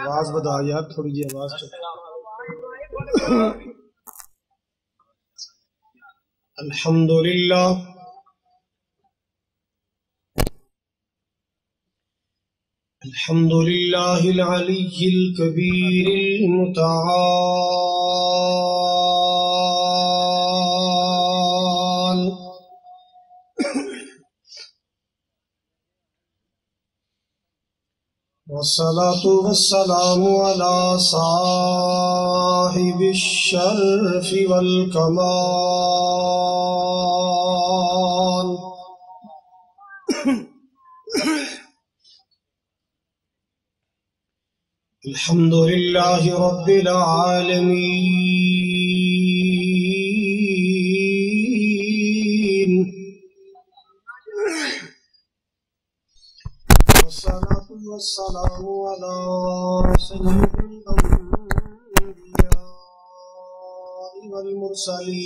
آواز بتا یار تھوڑی جی آواز چک الحمدللہ الحمدللہ العلی الکبیر المتعال والصلاة والسلام على صاحب الشرف والكمال الحمد لله رب العالمين والصلاة والسلام على سيد الأنبياء والمرسلين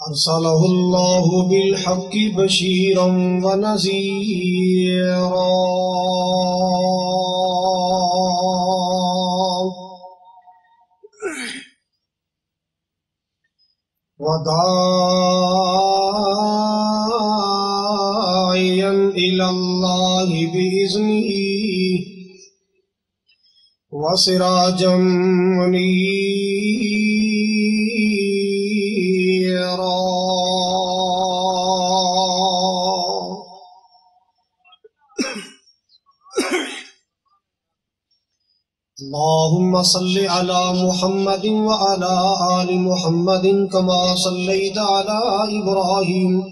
أرسله الله بالحق بشيرا ونذيرا وداعيا إلى الله بإذنه وسراجا منيرا اللهم صل على محمد وعلى آل محمد كما صليت على إبراهيم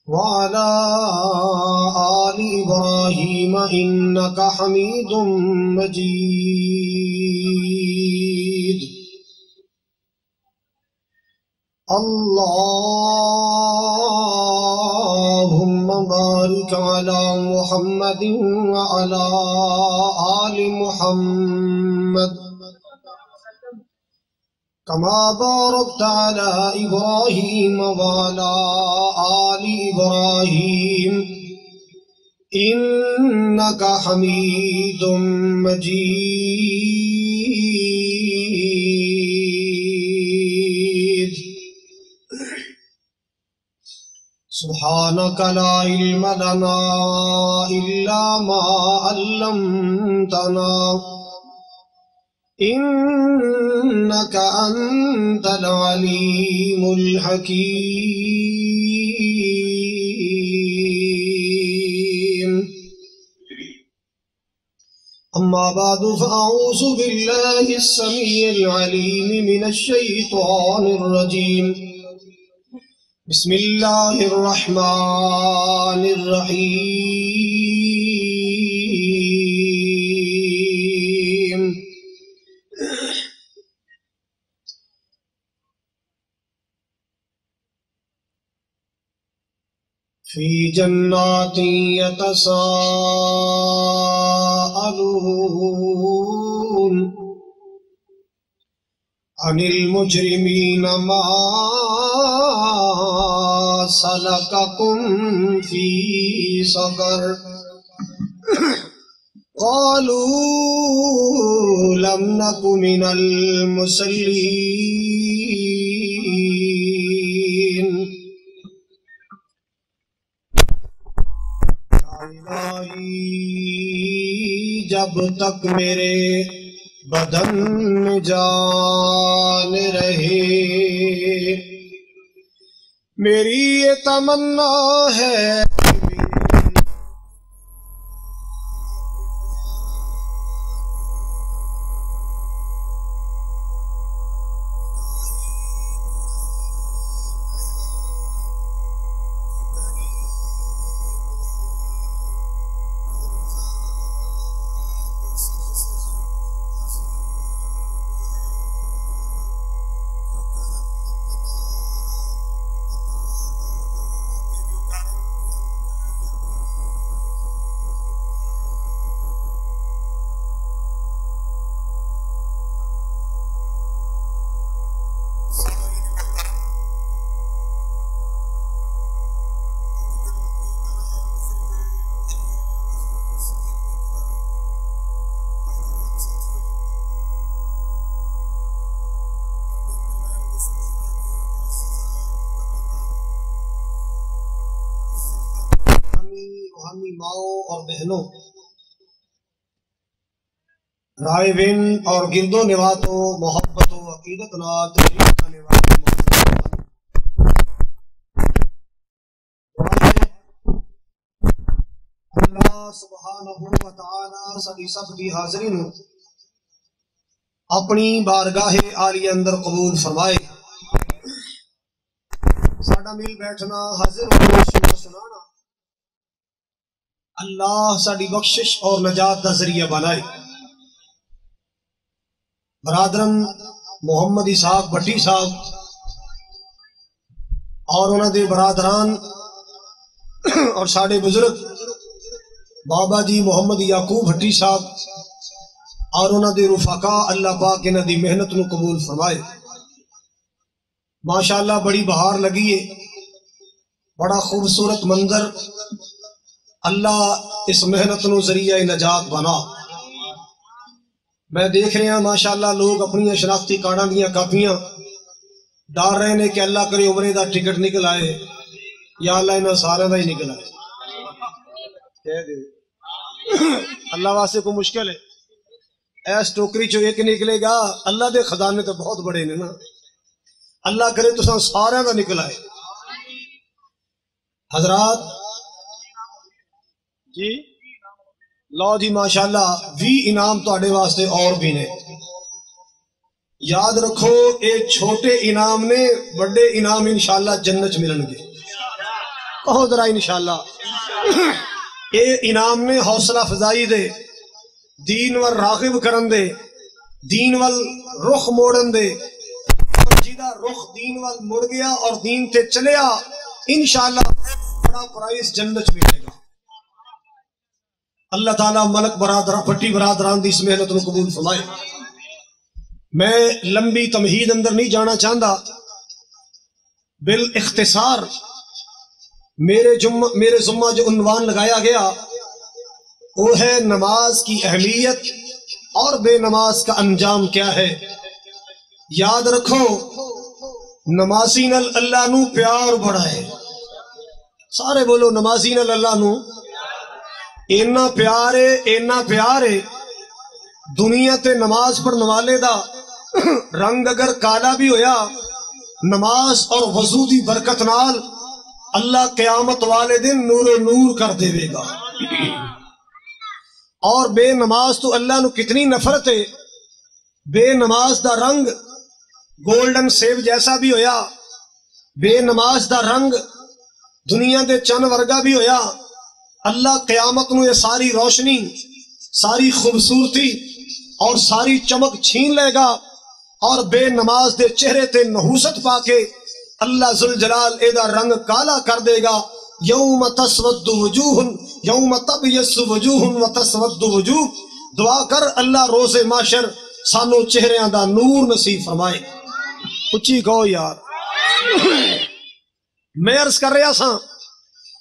وعلى آل إبراهيم إنك حميد مجيد اللهم بارك على محمد وعلى آل محمد كما باركت على إبراهيم وعلى آل إبراهيم إنك حميد مجيد سبحانك لا علم لنا إلا ما علمتنا إنك أنت العليم الحكيم أما بعد فأعوذ بالله السميع العليم من الشيطان الرجيم بسم الله الرحمن الرحيم في جنات يتساءلون عن المجرمين ما سلككم في سقر قالوا لم نك من المصلين الہی جب تک میرے بدن میں جان رہے میری یہ تمنا ہے اور بہنوں، رائے بین اور گردو نواتوں، محبت و عقیدت نال تشریف لانے والے اللہ سبحانہ و تعالی سبھی سب کی حاضری نو اپنی بارگاہ عالی اندر قبول فرمائے۔ ساڈا مل بیٹھنا، حاضر ہونا، سننا سنانا اللہ ساڈی بخشش اور نجات کا ذریعہ بنائے۔ برادرن محمد اسحاق بٹی صاحب اور انہوں دے برادران اور ساڑے بزرگ بابا جی محمد یعقوب بھٹی صاحب اور انہوں دے رفقاء، اللہ پاک انہوں دی محنت نو قبول فرمائے۔ ماشاءاللہ بڑی بہار لگی ہے، بڑا خوبصورت منظر، اللہ اس محنت نو ذریعہ نجات بنا۔ میں دیکھ رہا ہوں ماشاءاللہ لوگ اپنی شناختی کارڈاں دیاں کاپیاں ڈال رہے ہیں کہ اللہ کرے عمرے دا ٹکٹ نکل آئے، یا اللہ انہاں سارے دا ہی نکل آئے۔ کہہ دے اللہ واسطے کو مشکل ہے، ایس ٹوکری چو ایک نکلے گا، اللہ دے خزانے تو بہت بڑے نے نا، اللہ کرے تو سارے دا نکل آئے۔ حضرات جی لو جی ماشاءاللہ 20 انعام تو آڑے واسطے اور بھی نے، یاد رکھو اے چھوٹے انعام نے، بڑے انعام انشاءاللہ جنت ملن گے، کہو ذرا انشاءاللہ۔ اے انعام نے حوصلہ فضائی دے، دین ور راغب کرن دے، دین وال رخ موڑن دے، جیدہ رخ دین وال مڑ گیا اور دین تے چلیا انشاءاللہ بڑا پرائز جنت ملے گا۔ اللہ تعالیٰ ملک برادران پٹی برادران دی اس محنت نو قبول فرمائے۔ میں لمبی تمہید اندر نہیں جانا چاہتا، بالاختصار میرے ذمہ جو عنوان لگایا گیا وہ ہے نماز کی اہمیت اور بے نماز کا انجام کیا ہے۔ یاد رکھو نمازی نال اللہ نو پیار بڑا ہے، سارے بولو نمازی نال اللہ نو اینا پیار ہے، دنیا تے نماز پڑھن والے دا رنگ اگر کالا بھی ہویا، نماز اور وضو دی برکت نال اللہ قیامت والے دن نور و نور کر دے گا۔ اور بے نماز تو اللہ نو کتنی نفرت ہے، بے نماز دا رنگ گولڈن سیب جیسا بھی ہویا، بے نماز دا رنگ دنیا دے چن ورگا بھی ہویا، اللہ قیامت نو یہ ساری روشنی، ساری خوبصورتی اور ساری چمک چھین لے گا، اور بے نماز دے چہرے تے نحوست پا کے اللہ ذوالجلال اے دا رنگ کالا کر دے گا۔ یوم تسود وجوہ یوم تبیض وجوہ وتسود وجوہ، دعا کر اللہ روز محشر سانو چہریاں دا نور نصیب فرمائے۔ اچھی کہو یار۔ میں عرض کر رہا سا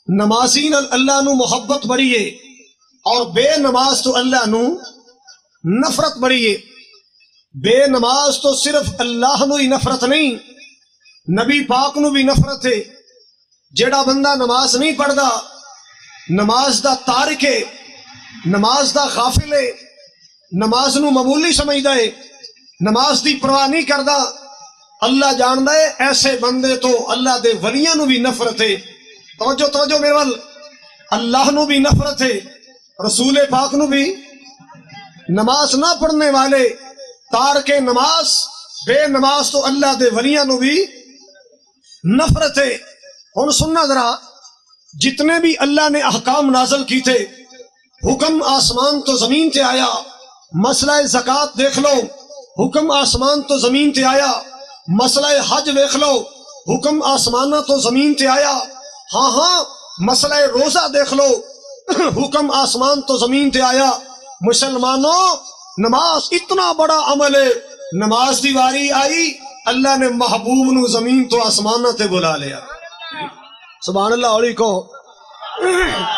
نمازی نال اللہ نو محبت بڑی ہے اور بے نماز تو اللہ نو نفرت بڑی ہے۔ بے نماز تو صرف اللہ نو ہی نفرت نہیں، نبی پاک نو بھی نفرت ہے۔ جیڑا بندہ نماز نہیں پڑھدا، نماز دا تارک ہے، نماز دا غافل ہے، نماز نو معمولی سمجھدا ہے، نماز دی پرواہ نہیں کردا، اللہ جاندا ہے ایسے بندے تو اللہ دے ولیاں نو بھی نفرت ہے۔ توجہ میرے وال، اللہ نو بھی نفرت ہے، رسول پاک نو بھی، نماز نہ پڑھنے والے تارک نماز بے نماز تو اللہ دے ولیاں نو بھی نفرت ہے۔ ہن سننا ذرا، جتنے بھی اللہ نے احکام نازل کی تھے، حکم آسمان تو زمین تے آیا، مسئلہ زکوٰۃ دیکھ لو، حکم آسمان تو زمین تے آیا، مسئلہ حج دیکھ لو، حکم آسمان تو زمین تے آیا، ہاں مسئلہ روزہ دیکھ لو، حکم آسمان تو زمین تے آیا۔ مسلمانوں نماز اتنا بڑا عمل ہے، نماز دی واری آئی، اللہ نے محبوب نو زمین تو آسمان تے بلا لیا۔ سبحان اللہ، ہولی کو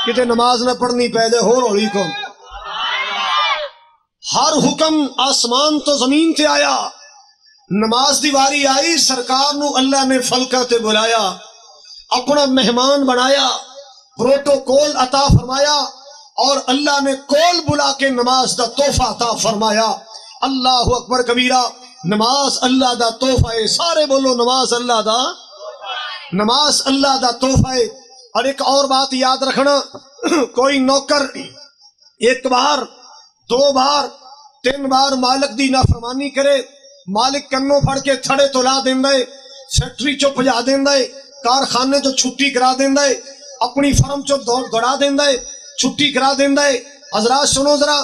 کتے نماز نہ پڑھنی پیدے ہو، ہولی کو ہر حکم آسمان تو زمین تے آیا، نماز دی واری آئی، سرکار نو اللہ نے فلکہ تے بلایا، اپنا مہمان بنایا، پروٹوکول عطا فرمایا، اور اللہ نے کول بلا کے نماز دا تحفہ عطا فرمایا. اللہ اکبر کبیرہ. نماز اللہ دا تحفہ ہے. سارے بولو نماز اللہ دا، نماز اللہ دا تحفہ ہے. اور ایک اور بات یاد رکھنا، کوئی نوکر ایک بار، دو بار، تین بار مالک دی نافرمانی کرے، مالک کنوں پھڑ کے تھڑے تو لا دیندا ہے، فیکٹری چو پجا دیندا ہے، کارخانے چو چھٹی کرا دیندا ہے، اپنی فرم چو دوڑا دیندا ہے، چھٹی کرا دیندا ہے. حضرات سنو ذرا،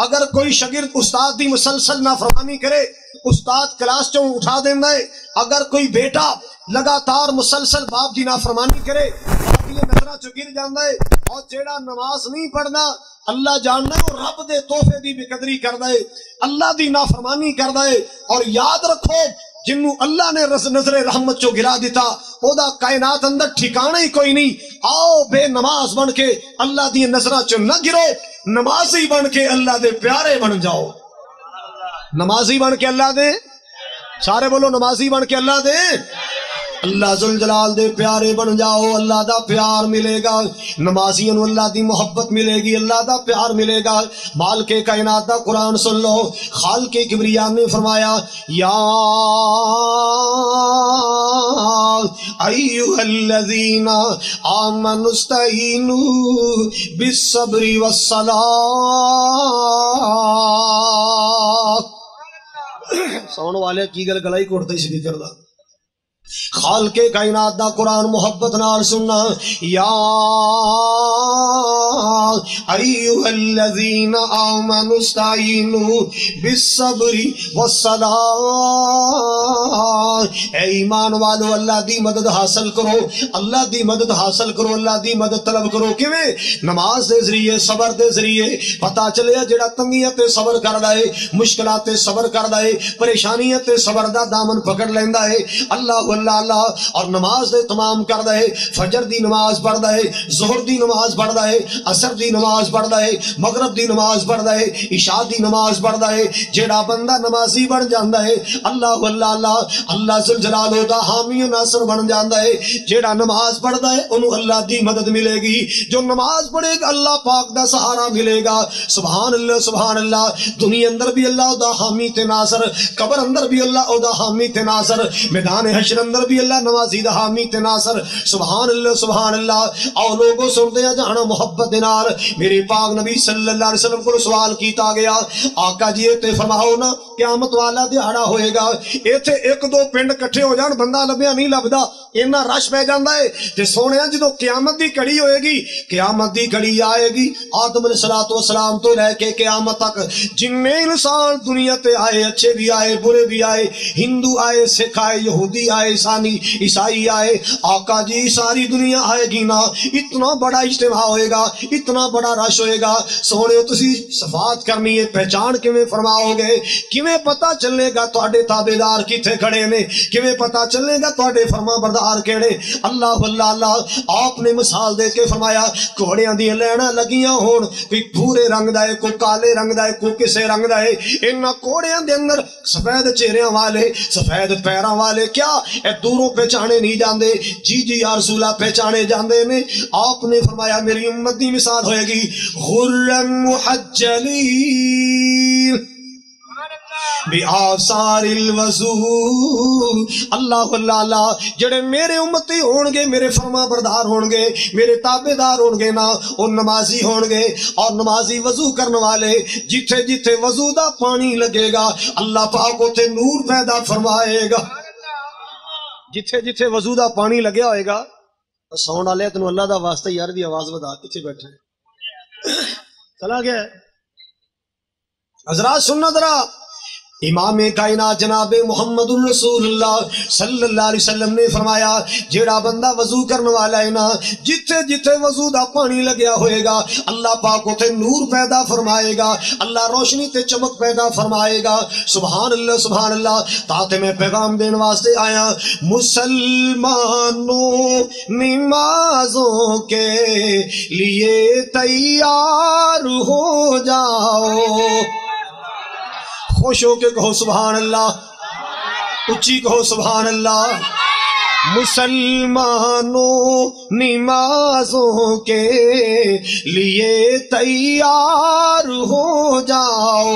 اگر کوئی شاگرد استاد دی مسلسل نافرمانی کرے، استاد کلاس چوں اٹھا دیندا ہے. اگر کوئی بیٹا لگاتار مسلسل باپ دی نافرمانی کرے، باپ دی نظرہ چو گر جاندا ہے. اور جیڑا نماز نہیں پڑھنا، اللہ جاننا ہے وہ رب دے تحفے دی بے قدری کردا ہے، اللہ دی نافرمانی کردا ہے. اور یاد رکھو، جنوں اللہ نے نظر رحمت چو گرا دیتا، او دا کائنات اندر ٹھکانا ہی کوئی نہیں. آؤ بے نماز بن کے اللہ دی نظرہ چو نہ گرو، نمازی بن کے اللہ دے پیارے بن جاؤ. نمازی بن کے اللہ دے، سارے بولو نمازی بن کے اللہ دے، اللہ ذوالجلال دے پیارے بن جاؤ. اللہ دا پیار ملے گا، نمازیوں اللہ دی محبت ملے گی، اللہ دا پیار ملے گا. مالک کائنات دا قرآن سن لو. خالق کبریا نے فرمایا، یا ایھا الذین آمنوا استعینوا بالصبر والصلاۃ. سون والے کی گل گلائی کوٹتے سپیکر دا. خالق کائنات دا قرآن محبت نال سننا. یا ایھا الذین آمنوا استعینوا بالصبر والصلاۃ. اے ایمان والو اللہ دی مدد حاصل کرو، اللہ دی مدد حاصل کرو، اللہ دی مدد طلب کرو. کیویں؟ نماز دے ذریعے، صبر دے ذریعے. پتہ چلیا جڑا تنگیاں تے صبر کردا ہے، مشکلات تے صبر کردا ہے، پریشانیاں تے صبر دا دامن پکڑ لیندا ہے، اللہ اللہ اللہ اور نماز دے تمام کردا ہے. فجر دی نماز پڑھدا ہے، ظہر دی نماز پڑھدا ہے، عصر دی نماز پڑھدا ہے، مغرب دی نماز پڑھدا ہے، عشاء دی نماز پڑھدا ہے. جیڑا بندہ نمازی بن جاندا ہے، اللہ اللہ اللہ اللہ ذوالجلال دا حامی و ناصر بن جاندا ہے. جیڑا نماز پڑھدا ہے انہوں اللہ دی مدد ملے گی. جو نماز پڑھے گا اللہ پاک دا سہارا ملے گا. سبحان اللہ سبحان اللہ. دنیا اندر بھی اللہ دا حامی تے ناصر، قبر اندر بھی اللہ دا حامی تے ناصر، میدان حشر اندر بھی اللہ نمازی دا حامی تے ناصر. سبحان اللہ سبحان اللہ. او لوگوں سنتے ہیں جانا محبت دینار. میرے پاک نبی صلی اللہ علیہ وسلم کو سوال کیتا گیا، آقا جی تے فرماؤ نا قیامت والا دیہڑا ہوئے گا، ایتھے ایک دو پنڈ کٹھے ہو جان بندہ لبیا نہیں لبدا، اینا رش پہ جاندا ہے. تے سونے جدوں قیامت دی کڑی ہوئے گی، قیامت دی کڑی آئے گی، آدم علیہ السلام تو لے کے قیامت تک جن انسان دنیا تے آئے، اچھے بھی آئے برے بھی آئے، ہندو آئے سکھ آئے یہودی آئے عیسائی آئے، آقا جی ساری دنیا آئے گی نا. اتنا بڑا اجتماع ہوئے گا، اتنا بڑا رش ہوئے گا. سونے تسی صفات کرنی ہے، پہچان کیویں فرماؤ گے؟ کیویں پتہ چلے گا تواڈے تابعدار کتھے کھڑے نے؟ کیویں پتہ چلے گا تواڈے فرما بردار کیڑے؟ اللہ اللہ اللہ. آپ نے مثال دے کے فرمایا گھوڑیاں دی لینا لگیاں ہون، کوئی بھورے رنگ دا ہے، کوئی کالے رنگ دا ہے، کوئی کسے رنگ دا ہے. انہاں گھوڑیاں دے اندر سفید چہریاں والے، سفید پیراں والے کیا اے دوروں پہچانے نہیں جاندے؟ جی جی یا رسول اللہ پہچانے جاندے نے. آپ نے فرمایا میری امت دی مثال ہوئے گی غرم محجلین بآثار الوضوء. اللہ اللہ اللہ. جڑے میرے امتی ہون گے، میرے فرما بردار ہون گے، میرے تابعدار ہون گے نا، وہ نمازی ہون گے. اور نمازی وضو کرنے والے جتھے جتھے وضو دا پانی لگے گا اللہ پاک اوتھے نور پیدا فرمائے گا. جتھے جتھے وضو دا پانی لگیا ہوئے گا. سون والے تینوں اللہ دا واسطہ یار دی آواز بتا کتنے بیٹھے چلا گیا. حضرات سننا ذرا، امام کائنات جناب محمد الرسول اللہ صلی اللہ علیہ وسلم نے فرمایا جیڑا بندہ وضو کرنے والا ہے نا، جتھے جتھے وضو دا پانی لگیا ہوئے گا اللہ پاک اتے نور پیدا فرمائے گا، اللہ روشنی تے چمک پیدا فرمائے گا. سبحان اللہ سبحان اللہ. تاتے میں پیغام دین واسطے آیا، مسلمانوں نمازوں کے لیے تیار ہو جاؤ. خوش ہو کے کہو سبحان اللہ، اچھی کہو سبحان اللہ. مسلمانوں نمازوں کے لیے تیار ہو جاؤ،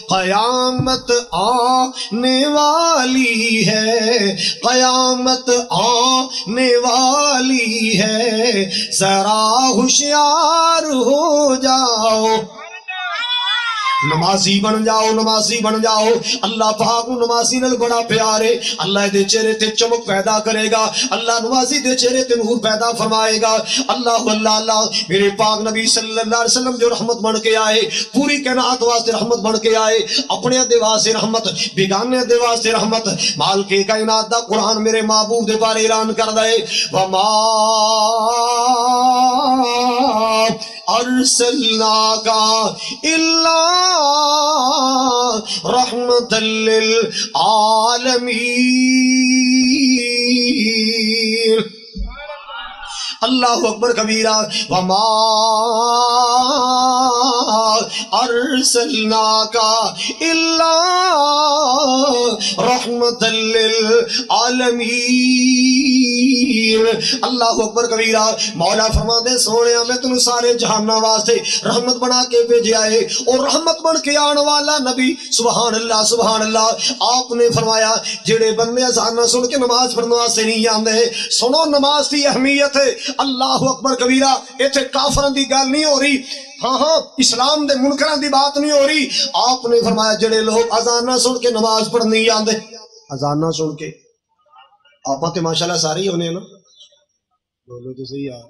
قیامت آنے والی ہے، قیامت آنے والی ہے، ذرا ہوشیار ہو جاؤ۔ نمازی بن جاؤ، نمازی بن جاؤ۔ اللہ پاک نمازی نال بڑا پیارے، اللہ دے چہرے تے چمک پیدا کرے گا، اللہ نمازی دے چہرے تے نور پیدا فرمائے گا۔ اللہ اللہ اللہ، میرے پاک نبی صلی اللہ علیہ وسلم جو رحمت بن کے آئے، پوری کائنات واسطے رحمت بن کے آئے، اپنے دے واسطے رحمت، بیگانے دے واسطے رحمت، مال کے کائنات دا قرآن میرے محبوب دے بارے اعلان کر دے، وما ارسلناک الا رحمت للعالمین۔ اللہ اکبر کبیرہ۔ وما ارسلناک الا رحمت للعالمین۔ اللہ اکبر کبیرہ۔ مولا فرماندے سونیا میں تنوں سارے جہاناں واسطے رحمت بنا کے بھیجیا ہے، اور رحمت بن کے آن والا نبی، سبحان اللہ سبحان اللہ۔ آپ نے فرمایا جڑے بندے اذان سن کے نماز پڑھنے واسطے نہیں آندے، سنو نماز کی اہمیت ہے۔ اللہ اکبر کبیرہ۔ ایتھے کافرن دی گل نہیں ہو رہی، ہاں ہاں اسلام دے منکران دی بات نہیں ہو رہی۔ آپ نے فرمایا جڑے لوگ اذان سن کے نماز پڑھنے نہیں آندے، اذان سن کے آپ تے ماشاءاللہ سارے ہی ہونے نا، بولو تو صحیح یار۔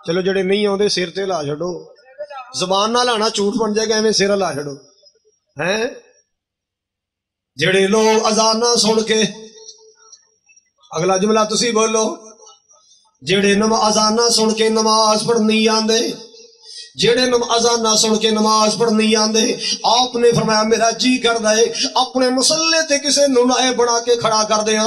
چلو جڑے نہیں آندے سر تے لا چھڈو، زبان نہ لانا جھوٹ بن جائے گا، ایویں سر لا چھڈو ہیں۔ جڑے لوگ اذان سن کے، اگلا جملہ تسی بولو، جڑے اذان سن کے نماز پڑھ نہیں آندے، جڑے اذان سن کے نماز پڑھ نہیں آندے، آپ نے فرمایا میرا جی کردا ہے اپنے مسلے تے کسے ننائے بنا کے کھڑا کر دیاں،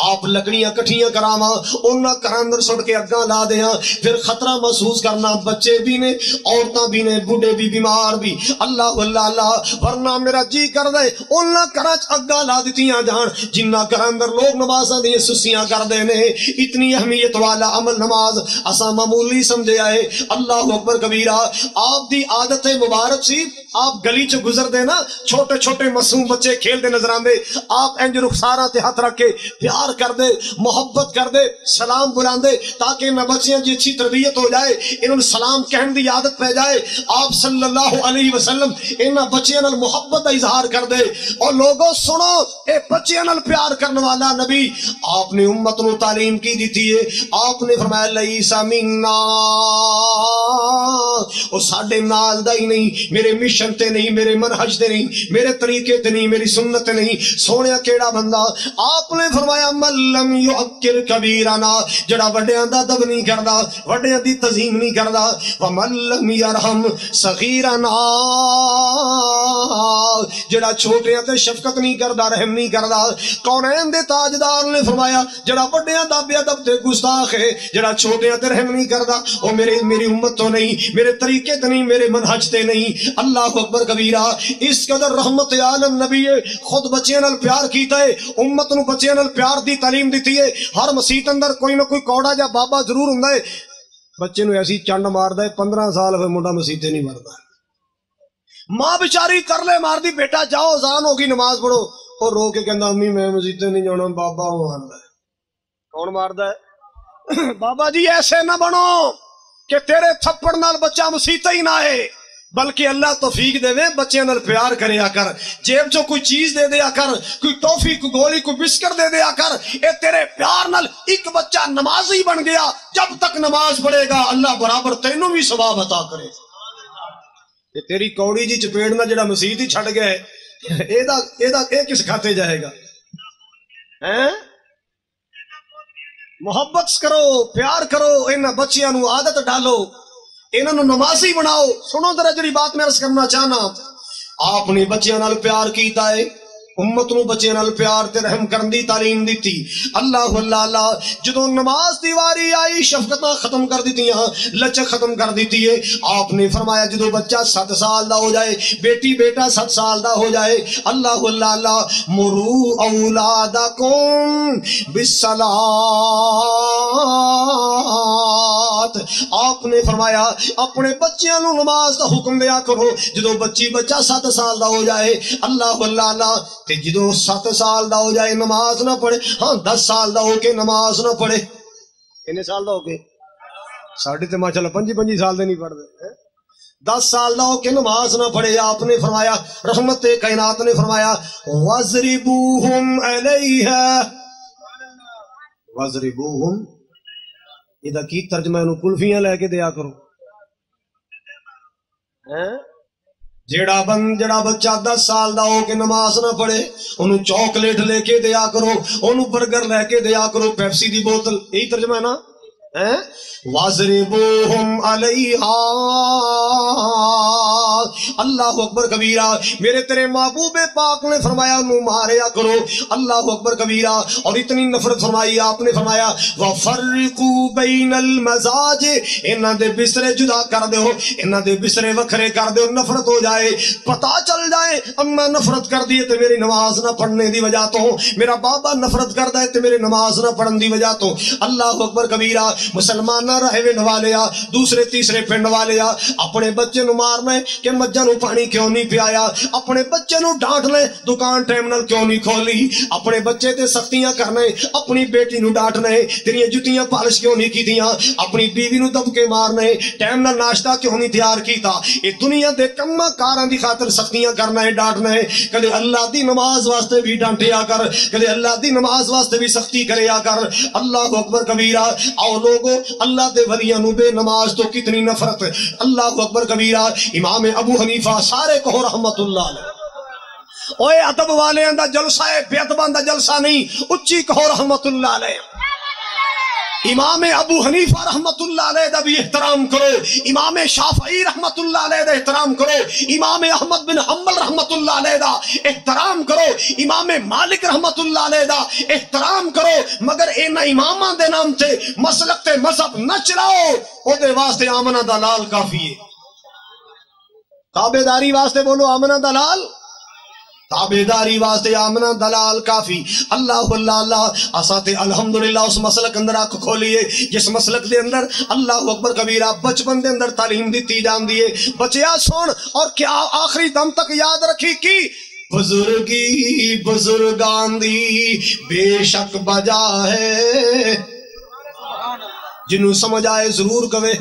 آپ لکڑیاں کٹھیاں کراواں، انہاں گھراں اندر سٹ کے اگاں لا دیاں، پھر خطرہ محسوس کرنا، بچے بھی نے، عورتاں بھی نے، بوڑھے بھی، بیمار بھی۔ اللہ اللہ اللہ، ورنہ میرا جی کردا ہے انہاں گھراں چ اگاں لا دتیاں جان جنہاں گھراں اندر لوگ نمازاں دی سستیاں کردے نے۔ اتنی اہمیت والا عمل نماز اساں معمولی سمجھیا ہے۔ اللہ اکبر کبیرہ۔ آپ دی عادت مبارک سی، آپ گلی چ گزر دے نا، چھوٹے چھوٹے معصوم بچے کھیل دے نظر آندے، آپ انج رخساراں تے ہاتھ رکھ کے پیار کر دے، محبت کر دے، سلام بلاندے، تاکہ انہاں بچیاں دی اچھی تربیت ہو جائے، انہوں سلام کہن دی عادت پہ جائے۔ آپ صلی اللہ علیہ وسلم انہاں بچیاں نال محبت دا اظہار کر دے۔ اور لوگوں سنو، اے بچیاں نال پیار کرنے والا نبی، آپ نے امت نو تعلیم کی دیتی ہے۔ آپ نے فرمایا لیس منا، وہ ساڈے نال دا ہی نہیں، میرے مشن تے نہیں، میرے منہج تے نہیں، میرے طریقے تے نہیں، میری سنت تے نہیں۔ سونیا کیڑا بندہ؟ آپ نے فرمایا من لم یعکر کبیرنا، جڑا وڈیاں دا ادب نہیں کردا، وڈیاں دی تعظیم نہیں کردا، ومن لم یرحم صغیرنا، جڑا چھوٹیاں تے شفقت نہیں کردا، رحم نہیں کردا۔ کونین دے تاجدار نے فرمایا جڑا وڈیاں دا بے ادب تے گستاخ ہے، جڑا چھوٹیاں تے رحم نہیں کردا، وہ میری امت تو نہیں، میرے طریقے تے نہیں، میرے منہج تے نہیں۔ اللہ اکبر کبیرہ۔ اس قدر رحمت عالم نبی ہے، خود بچیاں نال پیار کیتا ہے، امت نو بچیاں نال پیار دی تعلیم دیتی ہے۔ ہر مسیت اندر کوئی نہ کوئی کوڑا جا بابا ضرور ہوندا ہے، بچے نو ایسی چنڈ ماردا ہے، 15 سال ہوئے منڈا مسیتے نہیں مردا۔ ماں بیچاری ترلے مار دی بیٹا جاؤ اذان ہوگی نماز پڑھو، اور رو کے کہندا امی میں مسیتے نہیں جانا، بابا ماردا ہے۔ کون ماردا ہے؟ بابا جی ایسے نہ بنو کہ تیرے تھپڑ نال بچہ مسیطہ ہی نہ ہے، بلکہ اللہ توفیق دے وے بچے نال پیار کریا کر، جیب جو کوئی چیز دے دیا کر، کوئی ٹافی، کوئی گولی، کوئی بسکٹ دے دیا کر۔ اے تیرے پیار نال ایک بچہ نمازی بن گیا، جب تک نماز پڑھے گا اللہ برابر تینوں بھی ثواب عطا کرے۔ اے تیری کوڑی جی چپیڑ نہ جڑا مسیت ہی چھڑ گئے، اے کس کھاتے جائے گا؟ محبت کرو، پیار کرو، انہاں بچیاں نو عادت ڈالو، انہاں نو نمازی بناؤ۔ سنو ذرا جڑی بات میں عرض کرنا چاہنا، آپ نے بچیاں نال پیار کیتا ہے، امت نو بچے نال پیار تے رحم کرن دی تعلیم دیتی. اللہ اللہ اللہ جدوں نماز دی واری آئی شفقتاں ختم کر دتیاں، لچک ختم کر دیتی ہے. آپ نے فرمایا جدوں بچہ 7 سال دا ہو جائے، بیٹی بیٹا 7 سال دا ہو جائے، اللہ اللہ اللہ مرو اولادکم بالصلاۃ، آپ نے فرمایا اپنے بچیاں نو نماز دا حکم دیا کرو جدوں بچہ 7 سال دا ہو جائے. اللہ اللہ اللہ تے جدوں 7 سال دا ہو جائے نماز نہ پڑھے، ہاں 10 سال دا ہو کے نماز نہ پڑھے. کتنے سال دا ہو کے؟ ساڑھے تے ماشاءاللہ 25 سال دے نہیں پڑھ دے. 10 سال دا ہو کے نماز نہ پڑھے. آپ نے فرمایا رحمت کائنات نے فرمایا وَضْرِبُوهُمْ عَلَيْهَا. وَضْرِبُوهُمْ ادا کی ترجمہ انہوں کلفیاں لے کے دیا کرو. جیڑا بچہ 10 سال دا ہو کے نماز نہ پڑھے انہوں چاکلیٹ لے کے دیا کرو، انہوں برگر لے کے دیا کرو، پیپسی دی بوتل. یہی ترجمہ ہے نا. وَاضْرِبُوهُمْ عَلَيْهَا. اللہ اکبر کبیرہ. میرے تیرے محبوب پاک نے فرمایا انہوں ماریا کرو. اللہ اکبر کبیرہ. اور اتنی نفرت فرمائی آپ نے فرمایا وَفَرِّقُوا بَيْنَ الْمَزَاجِ، انہاں دے بسرے جدا کر دو، انہاں دے بسرے وکھرے کر دو. نفرت ہو جائے، پتہ چل جائے اما نفرت کر دیے تے میری نماز نہ پڑھنے دی وجہ تو، میرا بابا نفرت کر دے تے میری نماز نہ پڑھن دی وجہ تو. اللہ اکبر کبیرہ. مسلمان نہ رہے ونڈ والے دوسرے تیسرے پنڈ والے اپنے بچے نو مارنا کہ مجھاں نو پانی کیوں نہیں پیا، اپنے بچے نو ڈانٹ لے دکان ٹائم نال کیوں نہیں کھولی، اپنے بچے تے سختیاں کرنے، اپنی بیٹی نو ڈانٹنے تیریاں جتیاں پالش کیوں نہیں کیتیاں، اپنی بیوی نو دب کے مارنے، ٹائم نال ناشتہ کیوں نہیں تیار کیتا. یہ دنیا دے کماں کاراں دی خاطر سختیاں کرنا ہے، ڈانٹنا ہے. کدے اللہ دی نماز واسطے بھی ڈانٹیا کر، کدے اللہ دی نماز واسطے بھی سختی کریا کر. اللہ اکبر کبیرہ. آؤ لوگو اللہ دے ولیاں نو بے نماز تو کتنی نفرت. اللہ اکبر کبیرہ. امام ابو حنیفہ سارے کہو رحمت اللہ علیہ. اوے ادب والے دا جلسہ ہے، بے ادباں دا جلسہ نہیں. اچھی کہو رحمت اللہ علیہ. امام ابو حنیفہ رحمت اللہ علیہ دا بھی احترام کرو، امام شافعی رحمت اللہ علیہ دا احترام کرو، امام احمد بن حنبل رحمت اللہ علیہ دا احترام کرو، امام مالک رحمت اللہ علیہ دا احترام کرو. مگر اینا اماماں دے نام تے مسلک تے مذہب نہ چلاؤ. او دے واسطے آمنہ دلال کافی ہے. تابعداری واسطے بولو آمنہ دلال، تابعداری واسطے آمنہ دلال کافی. اللہ اللہ اللہ. اساتے الحمدللہ اس مسلک اندر آنکھ کھولیے جس مسلک دے اندر اللہ اکبر کبیرہ بچپن دے اندر تعلیم دیتی جان دیے. بچیا سن اور کیا آخری دم تک یاد رکھی کی بزرگی بزرگان دی بے شک بجا ہے. جنہوں سمجھ آئے ضرور کہے.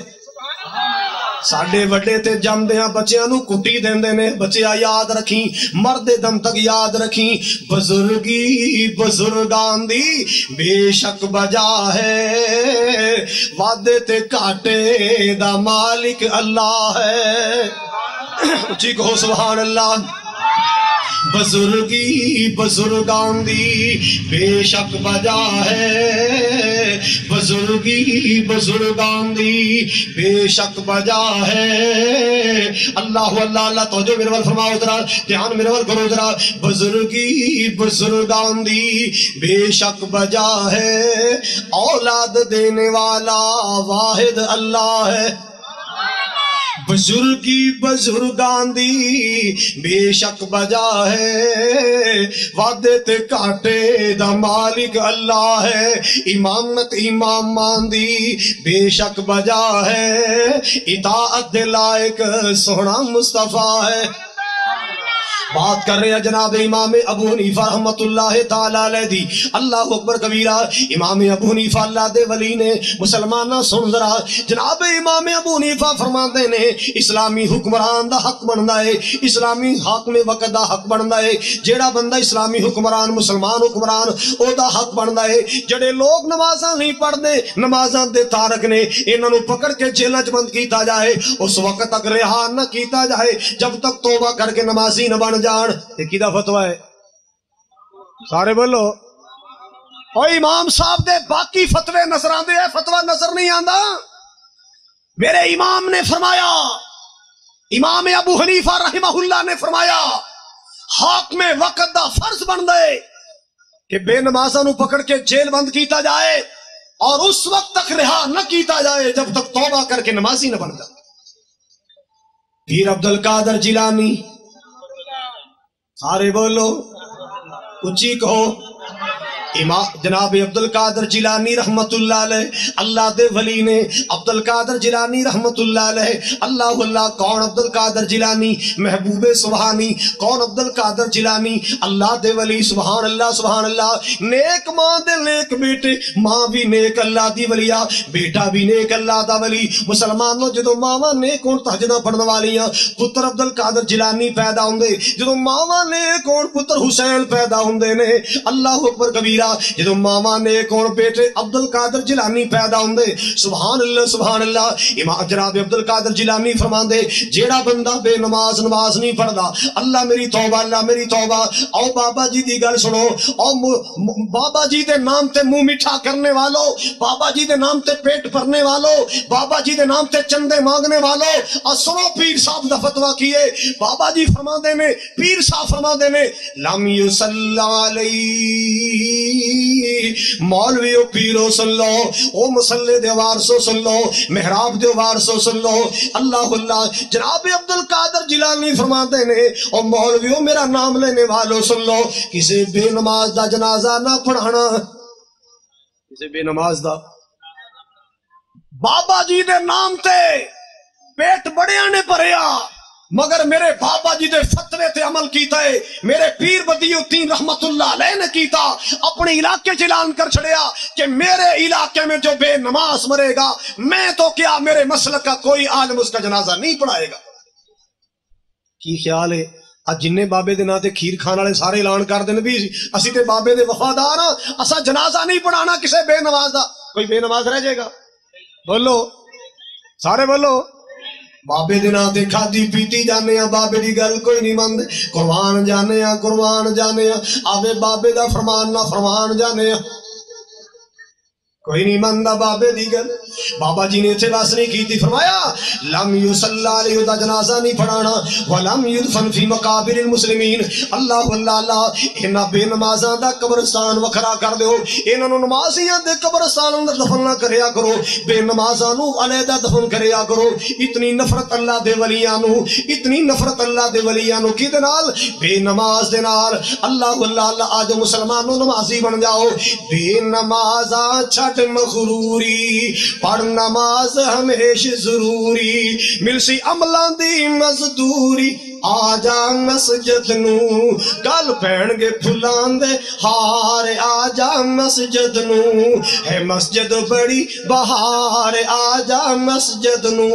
ساڑھے وڈے تے جمدیاں بچیاں نو کٹی دیندے نے. بچیا یاد رکھیں، مرد دم تک یاد رکھیں بزرگی بزرگان دی بے شک بجا ہے، وعدے تے کاٹے دا مالک اللہ ہے. اچھی کہو سبحان اللہ. بزرگی بزرگان دی بے شک بجا ہے، بزرگی بزرگان دی بے شک بجا ہے. اللہ اللہ اللہ. توجہ میرے وال فرماؤ ذرا، دھیان میرے وال کرو ذرا. بزرگی بزرگان دی بے شک بجا ہے، اولاد دینے والا واحد اللہ ہے. بزرگی بزرگان دی بے شک بجا ہے، وعدے تے کاٹے دا مالک اللہ ہے. امامت امامان دی بے شک بجا ہے، اطاعت دے لائق سونا مصطفیٰ ہے. بات کر رہے ہیں جناب امام ابو حنیفہ رحمت اللہ تعالیٰ علیہ دی. اللہ اکبر کبیرہ. امام ابو حنیفہ اللہ دے ولی نے. مسلمانہ سن ذرا، جناب امام ابو حنیفہ فرماتے نے اسلامی حکمران دا حق بندا ہے، اسلامی حاکم وقت دا حق بندا ہے. جیڑا بندہ اسلامی حکمران مسلمان حکمران او دا حق بندا ہے. جڑے لوگ نمازاں نہیں پڑھ دے، نمازاں دے تارک نے، انہاں نو پکڑ کے جیلاں چ بند کیتا جائے، اس وقت تک رہا نہ کیتا جائے جب تک توبہ کر کے نمازی نہ بن جان. یہ کیدا فتوہ ہے؟ سارے بولو. اور امام صاحب دے باقی فتوے نظر آندے ہیں، فتوہ نظر نہیں آندا. میرے امام نے فرمایا، امام ابو حنیفہ رحمہ اللہ نے فرمایا حاکم وقت دا فرض بن دے کہ بے نمازاں نو پکڑ کے جیل بند کیتا جائے اور اس وقت تک رہا نہ کیتا جائے جب تک توبہ کر کے نمازی نہ بن جائے۔ پیر عبد القادر جیلانی، سارے بولو اچھی کہو، جناب عبد القادر جیلانی رحمت اللہ علیہ، اللہ دے ولی نے عبد القادر جیلانی رحمت اللہ علیہ، اللہ اللہ کون عبد القادر جیلانی؟ محبوب سبحانی۔ کون عبد القادر جیلانی؟ اللہ دے ولی، سبحان اللہ سبحان اللہ۔ نیک ماں دے نیک بیٹے، ماں بھی نیک اللہ دی ولیہ، بیٹا بھی نیک اللہ دا ولی۔ مسلمانوں جدو ماواں نیک ہون تہجداں پڑھن والیاں، پتر عبد القادر جیلانی پیدا ہوندے، جدو ماواں نیک ہون پتر حسین پیدا ہوندے نے، اللہ اکبر کبیرہ۔ جدو ماما نیک ہون بیٹے عبد القادر جیلانی پیدا ہوندے، سبحان اللہ سبحان اللہ۔ امام جناب عبد القادر جیلانی فرماندے جیڑا بندہ بے نماز نہیں پڑھدا، اللہ میری توبہ اللہ میری توبہ۔ او بابا جی دی گل سنو، او بابا جی دے نام تے منہ میٹھا کرنے والو، بابا جی دے نام تے پیٹ بھرنے والو، بابا جی دے نام تے چندے مانگنے والو، اور سنو پیر صاحب دا فتویٰ کیے۔ بابا جی فرماندے نے، پیر صاحب فرماندے نے، لم یصلی علیہ مولویو پیرو سن لو، او مسلے دیوار سو سن لو، محراب دیوار سو سن لو، اللہ اللہ۔ جناب عبد القادر جیلانی فرماتے نے، او مولویو میرا نام لینے والو سن لو، کسی بے نماز دا جنازہ نہ پڑھانا، کسی بے نماز دا۔ بابا جی دے نام تے پیٹ بڑیاں نے پریا، مگر میرے بابا جی دے فتوے تے عمل کیتا ہے، میرے پیر بدی الدین رحمت اللہ علیہ نے کیتا، اپنے علاقے اعلان کر چھڑیا کہ میرے علاقے میں جو بے نماز مرے گا، میں تو کیا میرے مسلک کا کوئی عالم اس کا جنازہ نہیں پڑھائے گا۔ کی خیال ہے آج جننے بابے دے نا تے کھیر کھانا والے سارے اعلان کر دیں بھی اسی تے بابے دے وفادار ہاں، اسا جنازہ نہیں پڑھانا کسے بے نماز دا۔ کوئی بے نماز رہ جائے گا؟ بولو سارے بولو۔ بابے دے نام تے کھادی پیتی جانے ہیں، بابے دی گل کوئی نہیں مند، قربان جانے ہیں قربان جانے ہیں، آوے بابے دا فرمان نہ فرمان جانے ہیں، کوئی نہیں ماندا بابے دی گل۔ بابا جی نے اتھے بس نہیں کی تھی، فرمایا لم یصلی علیہ دا جنازہ نہیں پڑھانا، ولم یدفن فی مقابر المسلمین، اللہ اللہ اللہ۔ انہاں بے نمازاں دا قبرستان وکھرا کر دیو، انہاں نو نمازیاں دے قبرستان اندر دفن نہ کریا کرو، بے نمازاں نو علیحدہ دفن کریا کرو۔ اتنی نفرت اللہ دے ولیاں نو، اتنی نفرت اللہ دے ولیاں نو کی دے نال؟ بے نماز دے نال۔ اللہ اللہ اللہ۔ آج مسلمانوں نمازی بن جاؤ، بے نمازاں چھٹ مغروری، پڑھ نماز ہمیشہ ضروری، مل سی عملان دی مزدوری، آجا مسجد نو گل پہن گے پھلان دے ہار، آجا مسجد نو ہے مسجد بڑی بہار، آجا مسجد نو۔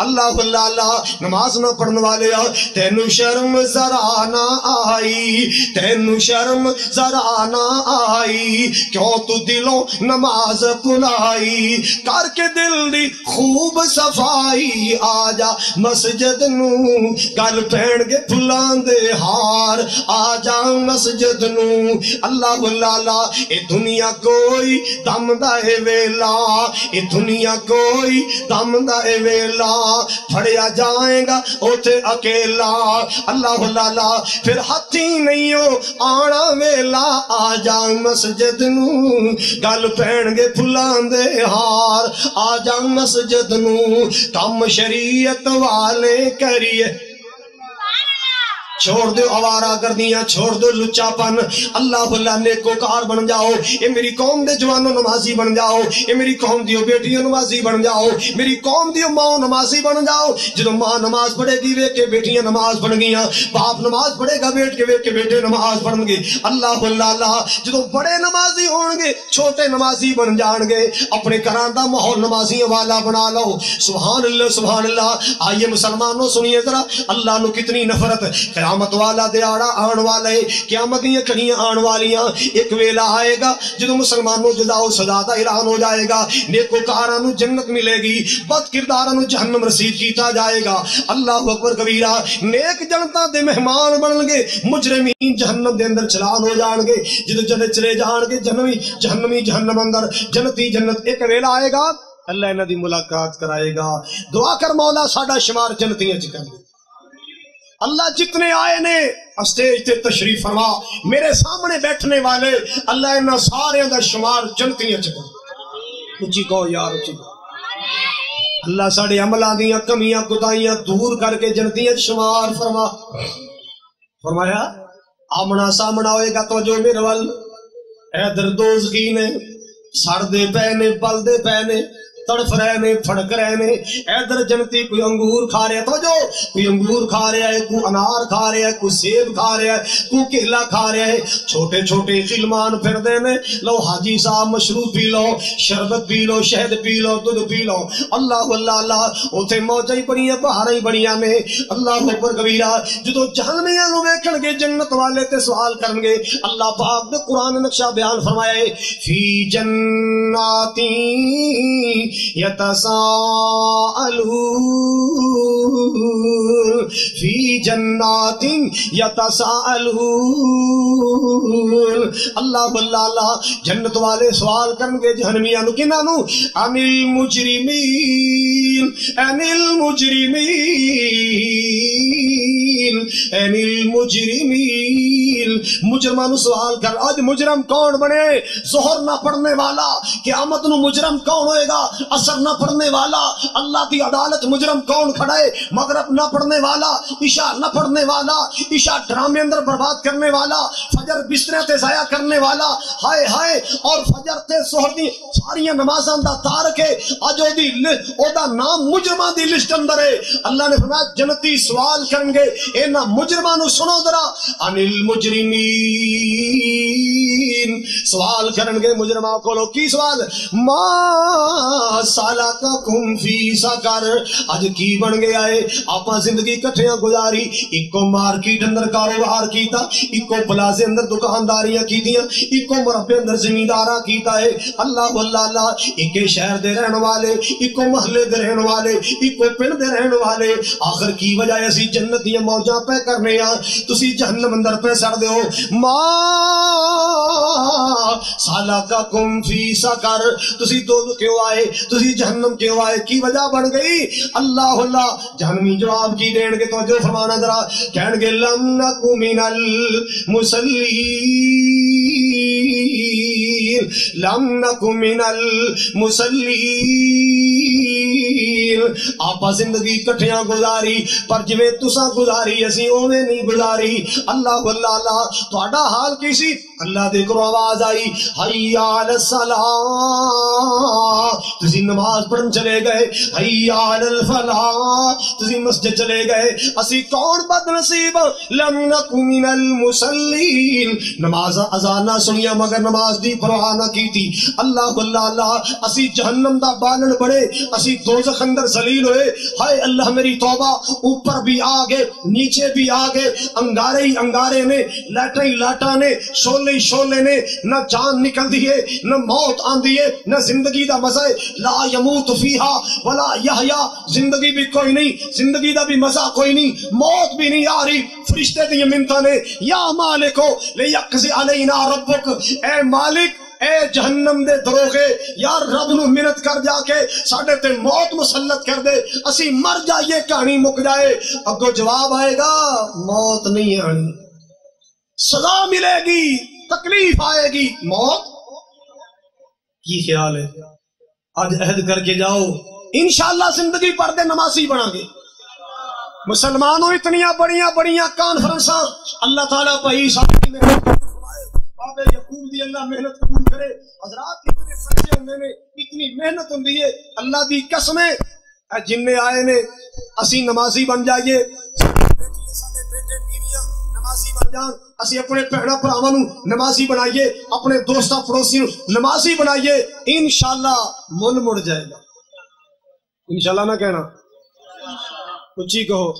اللہ اللہ اللہ۔ نماز نہ پڑھنے والے تینو شرم ذرا نہ آئی، تینو شرم ذرا نہ آئی، کیوں تو دلوں نماز بلائی، کر کے دل دی خوب صفائی، آجا مسجد نو گل پہن گے پھلان دے ہار، آجا مسجد نو۔ اللہ اللہ اللہ۔ اے دنیا کوئی دم دا اے ویلا، اے دنیا کوئی دم دا اے ویلا، پھڑیا جائیں گا اوتھے اکیلا، اللہ اللہ اللہ۔ پھر ہتھی نہیں ہو آنا ویلا، آجا مسجد نو گل پہن گے پھلان دے ہار، آجا مسجد نو۔ کم شریعت والے کریے، چھوڑ دو آوارہ گردیاں، چھوڑ دو لچا پن، اللہ اللہ نیکوکار بن جاؤ۔ اے میری قوم دے جوانوں نمازی بن جاؤ، اے میری قوم دیو بیٹیوں نمازی بن جاؤ، میری قوم دیو ماں نمازی بن جاؤ۔ جدو ماں نماز پڑھے گی ویک کے بیٹیاں نماز پڑھ گیاں، باپ نماز پڑھے گا ویک کے بیٹے نماز پڑھن گے، اللہ اللہ اللہ۔ جدو بڑے نمازی ہون گے چھوٹے نمازی بن جان گے، اپنے گھراں دا ماحول نمازیوں والا بنا لو، سبحان اللہ سبحان اللہ۔ آئیے مسلمانوں سنیے ذرا اللہ نو کتنی نفرت۔ قیامت والا دیاڑا آن والے، قیامت دیاں کڑیاں آن والیاں، ایک ویلا آئے گا جدو مسلمانوں جزا و سزا دا اعلان ہو جائے گا، نیکوکاراں نو جنت ملے گی، بد کرداراں نو جہنم رسید کیتا جائے گا، اللہ اکبر کبیرہ۔ نیک جنتاں دے مہمان بنن گے، مجرمین جہنم دے اندر چلان ہو جان گے، جدو جنت چلے جان گے جہنمی جہنم اندر، جنتی جنت۔ ایک ویلا آئے گا اللہ انہاں دی ملاقات کرائے گا، دعا کر مولا ساڈا شمار جنتیاں چ کر دے۔ اللہ جتنے آئے نے اسٹیج تے تشریف فرما میرے سامنے بیٹھنے والے اللہ انہاں سارے دا شمار جنتیاں چ کر اچھی کہو یار اچھی کہو اللہ ساڑے عملہ دیاں کمیاں کتائیاں دور کر کے جنتیاں شمار فرما فرمایا آمنا سامنا ہوئے گا تو جو میرے وال ایدر دوزگی نے سڑ دے پہنے پل دے پہنے تڑف رہے نے پھڑک رہے نے ایدر جنتی کوئی انگور کھا رہے تو جو کوئی انگور کھا رہے ہے کوئی انار کھا رہے ہے کوئی سیب کھا رہے ہے کوئی کیلا کھا رہے ہے چھوٹے چھوٹے خلمان پھر دینے لو حاجی صاحب مشروب پی لو شربت پی لو شہد پی لو دودھ پی لو اللہ اللہ اللہ اوتھے موجہ ہی بڑی ہیں بہاریں ہی بڑی ہیں اللہ اکبر کبیرہ جدو جہنمیاں نو ویکھن گے جنت والے تے سوال کرن گے اللہ پاک نے قرآن نقشہ بیان فرمایا ہے فی جناتی يتساءلون في جنات يتساءلون اللہ اللہ اللہ جنت والے سوال کرن گے جہنمیاں نو کناں نو عن المجرمین عن المجرمین عن المجرمین مجرمان سوال کر آج مجرم کون بنے ظہر نہ پڑھنے والا قیامت نو مجرم کون ہوئے گا اثر نہ پڑھنے والا اللہ کی عدالت مجرم کون کھڑے مغرب نہ پڑھنے والا عشاء نہ پڑھنے والا عشاء ڈرامے اندر برباد کرنے والا فجر بسترے تے ضائع کرنے والا ہائے ہائے اور فجر تے سحر دی ساریاں نمازاں دا تارک ہے اج او دی او دا نام مجرماں دی لسٹ اندر ہے اللہ نے فرمایا جنتی سوال کرن گے انہاں مجرماں نو سنو ذرا عن المجرمین سوال کرن گے مجرماں کولو کی سوال ما سالککم فی سقر اج کی بن گیا ہے آپاں زندگی کٹھیاں گزاری اکو مارکیٹ اندر کاروبار کیتا اکو پلازے اندر دکانداریاں کیتیاں اکو مربے اندر زمینداراں کیتا ہے اللہ اللہ اللہ اکے شہر دے رہن والے اکو محلے دے رہن والے اکو پنڈ دے رہن والے آخر کی وجہ ہے اسی جنت دیاں موجاں پہ کرنے آ تسی جہنم اندر پہ سڑ دے ہو ما سالککم فی سقر تسی دوزخ کیوں آئے تسی جہنم کیوں آئے کی وجہ بن گئی اللہ اللہ جہنمی جواب کی دین گے تو جو فرمانا ذرا کہن گے لم نکو من المصلین لم نکو من المصلین آپا زندگی کٹھیاں گزاری پر جویں تساں گزاری اسی اونے نہیں گزاری اللہ اللہ اللہ تہاڈا حال کیسی اللہ دے کرو آواز آئی حی علی الصلاۃ تسی نماز پڑھن چلے گئے حی علی الفلاح تسی مسجد چلے گئے اسی کون بد نصیب لم نکو من المصلین نماز اذان نہ سنیا مگر نماز دی پرواہ نہ کیتی اللہ اللہ اللہ اسی جہنم دا بالن بڑے اسی دوزخ اندر ذلیل ہوئے ہائے اللہ میری توبہ اوپر بھی آگے نیچے بھی آگے انگارے ہی انگارے نے لاٹا ہی لاٹا نے شولے ہی شولے نے نہ جان نکل دیئے نہ موت آن دیئے نہ زندگی دا مزہ لا یموت فیہا ولا یحیا زندگی بھی کوئی نہیں زندگی دا بھی مزہ کوئی نہیں موت بھی نہیں آ رہی فرشتے دی منتا نے یا مالکو لیقضی علینا ربک اے مالک اے جہنم دے دروغے یار رب نو منت کر جا کے ساڑھے تے موت مسلط کر دے اسی مر جائیے کہانی مک جائے اب کو جواب آئے گا موت نہیں آنی سزا ملے گی تکلیف آئے گی موت کی خیال ہے آج عہد کر کے جاؤ انشاءاللہ زندگی پر دے نمازی بنا گے مسلمانوں اتنیاں بڑیاں کانفرنساں اللہ تعالیٰ پہی ساتھی میں بابے یقوب دی اللہ محنت قبول کرے حضرات اتنے سچے ہونے نے اتنی محنت ہوں دیئے اللہ دی قسمیں جن میں آئے نے اسی نمازی بن جائیے نمازی بن جان اسی اپنے پہنا پراوانوں نمازی بنائیے اپنے دوستہ پڑوسیوں نمازی بنائیے انشاءاللہ مل مڑ جائے گا انشاءاللہ نہ کہنا اچھی کہو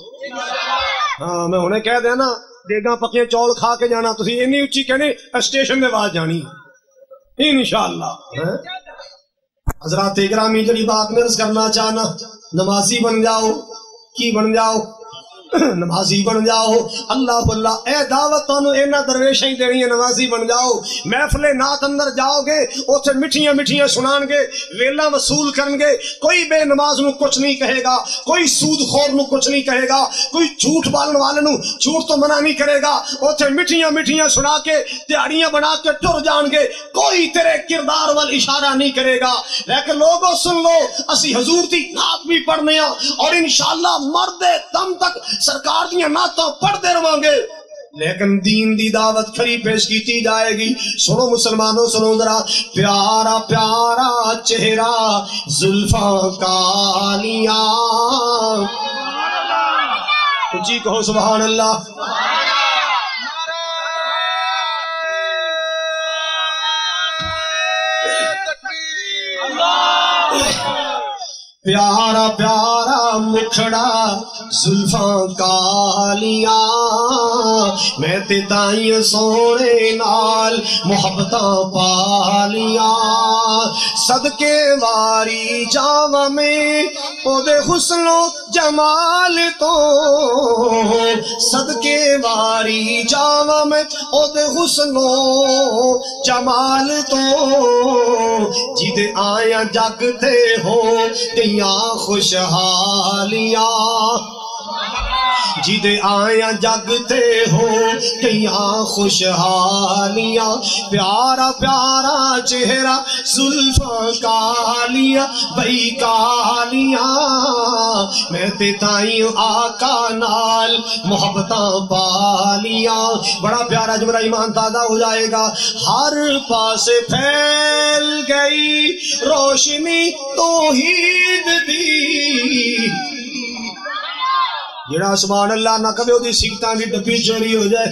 ہاں میں انہیں کہہ دیا نا دیگاں پکے چول کھا کے جانا تسی انی اچھی کہنے اسٹیشن میں آواز جانی انشاءاللہ حضرات اکرامی جڑی بات میں عرض کرنا چاہنا نمازی بن جاؤ کی بن جاؤ نمازی بن جاؤ. اللہ اللہ اے دعوت تانوں اینا درویشاں ہی دینی ہے, نمازی بن جاؤ. محفل نعت اندر جاؤ گے اوتھے مٹھیاں مٹھیاں سنان گے, ویلا وصول کرن گے. کوئی بے نماز نو کچھ نہیں کہے گا, کوئی سود خور نو کچھ نہیں کہے گا, کوئی جھوٹ بالن والے نو جھوٹ تو منع نہیں کرے گا. اوتھے مٹھیاں مٹھیاں سنا کے دیہڑیاں بنا کے ٹر جان گے, کوئی تیرے کردار وال اشارہ نہیں کرے گا. لیکن لوگوں سن لو, اسی حضور دی نعت بھی پڑھنے ہاں اور انشاءاللہ مرد دم تک سرکار دیاں نعتاں پڑھتے رہاں گے, لیکن دین دی دعوت کھری پیش کیتی جائے گی. سنو مسلمانوں, سنو ذرا. پیارا پیارا چہرہ زلفاں کالیاں, جی کہو سبحان اللہ. پیارا پیارا مکھڑا زلفاں کالیاں, میں تے تائیں سونے نال محبتاں پالیاں. صدقے واری جاواں میں او دے حسن و جمال تو, صدقے واری جاواں میں او دے حسن و جمال تو, جدے آیا جگ تے ہو خوشحالیاں, جدے آیا جگتے ہو کیاں خوشحالیاں. پیارا پیارا چہرہ زلفاں کالیاں بھئی کالیاں, میں تے تائیں آقا نال محبتاں پالیاں. بڑا پیارا جملہ, ایمان تازہ ہو جائے گا. ہر پاس پھیل گئی روشنی توحید دی, جڑا سبحان اللہ نہ کبھی دی سکتاں دی ڈبی چوری ہو جائے,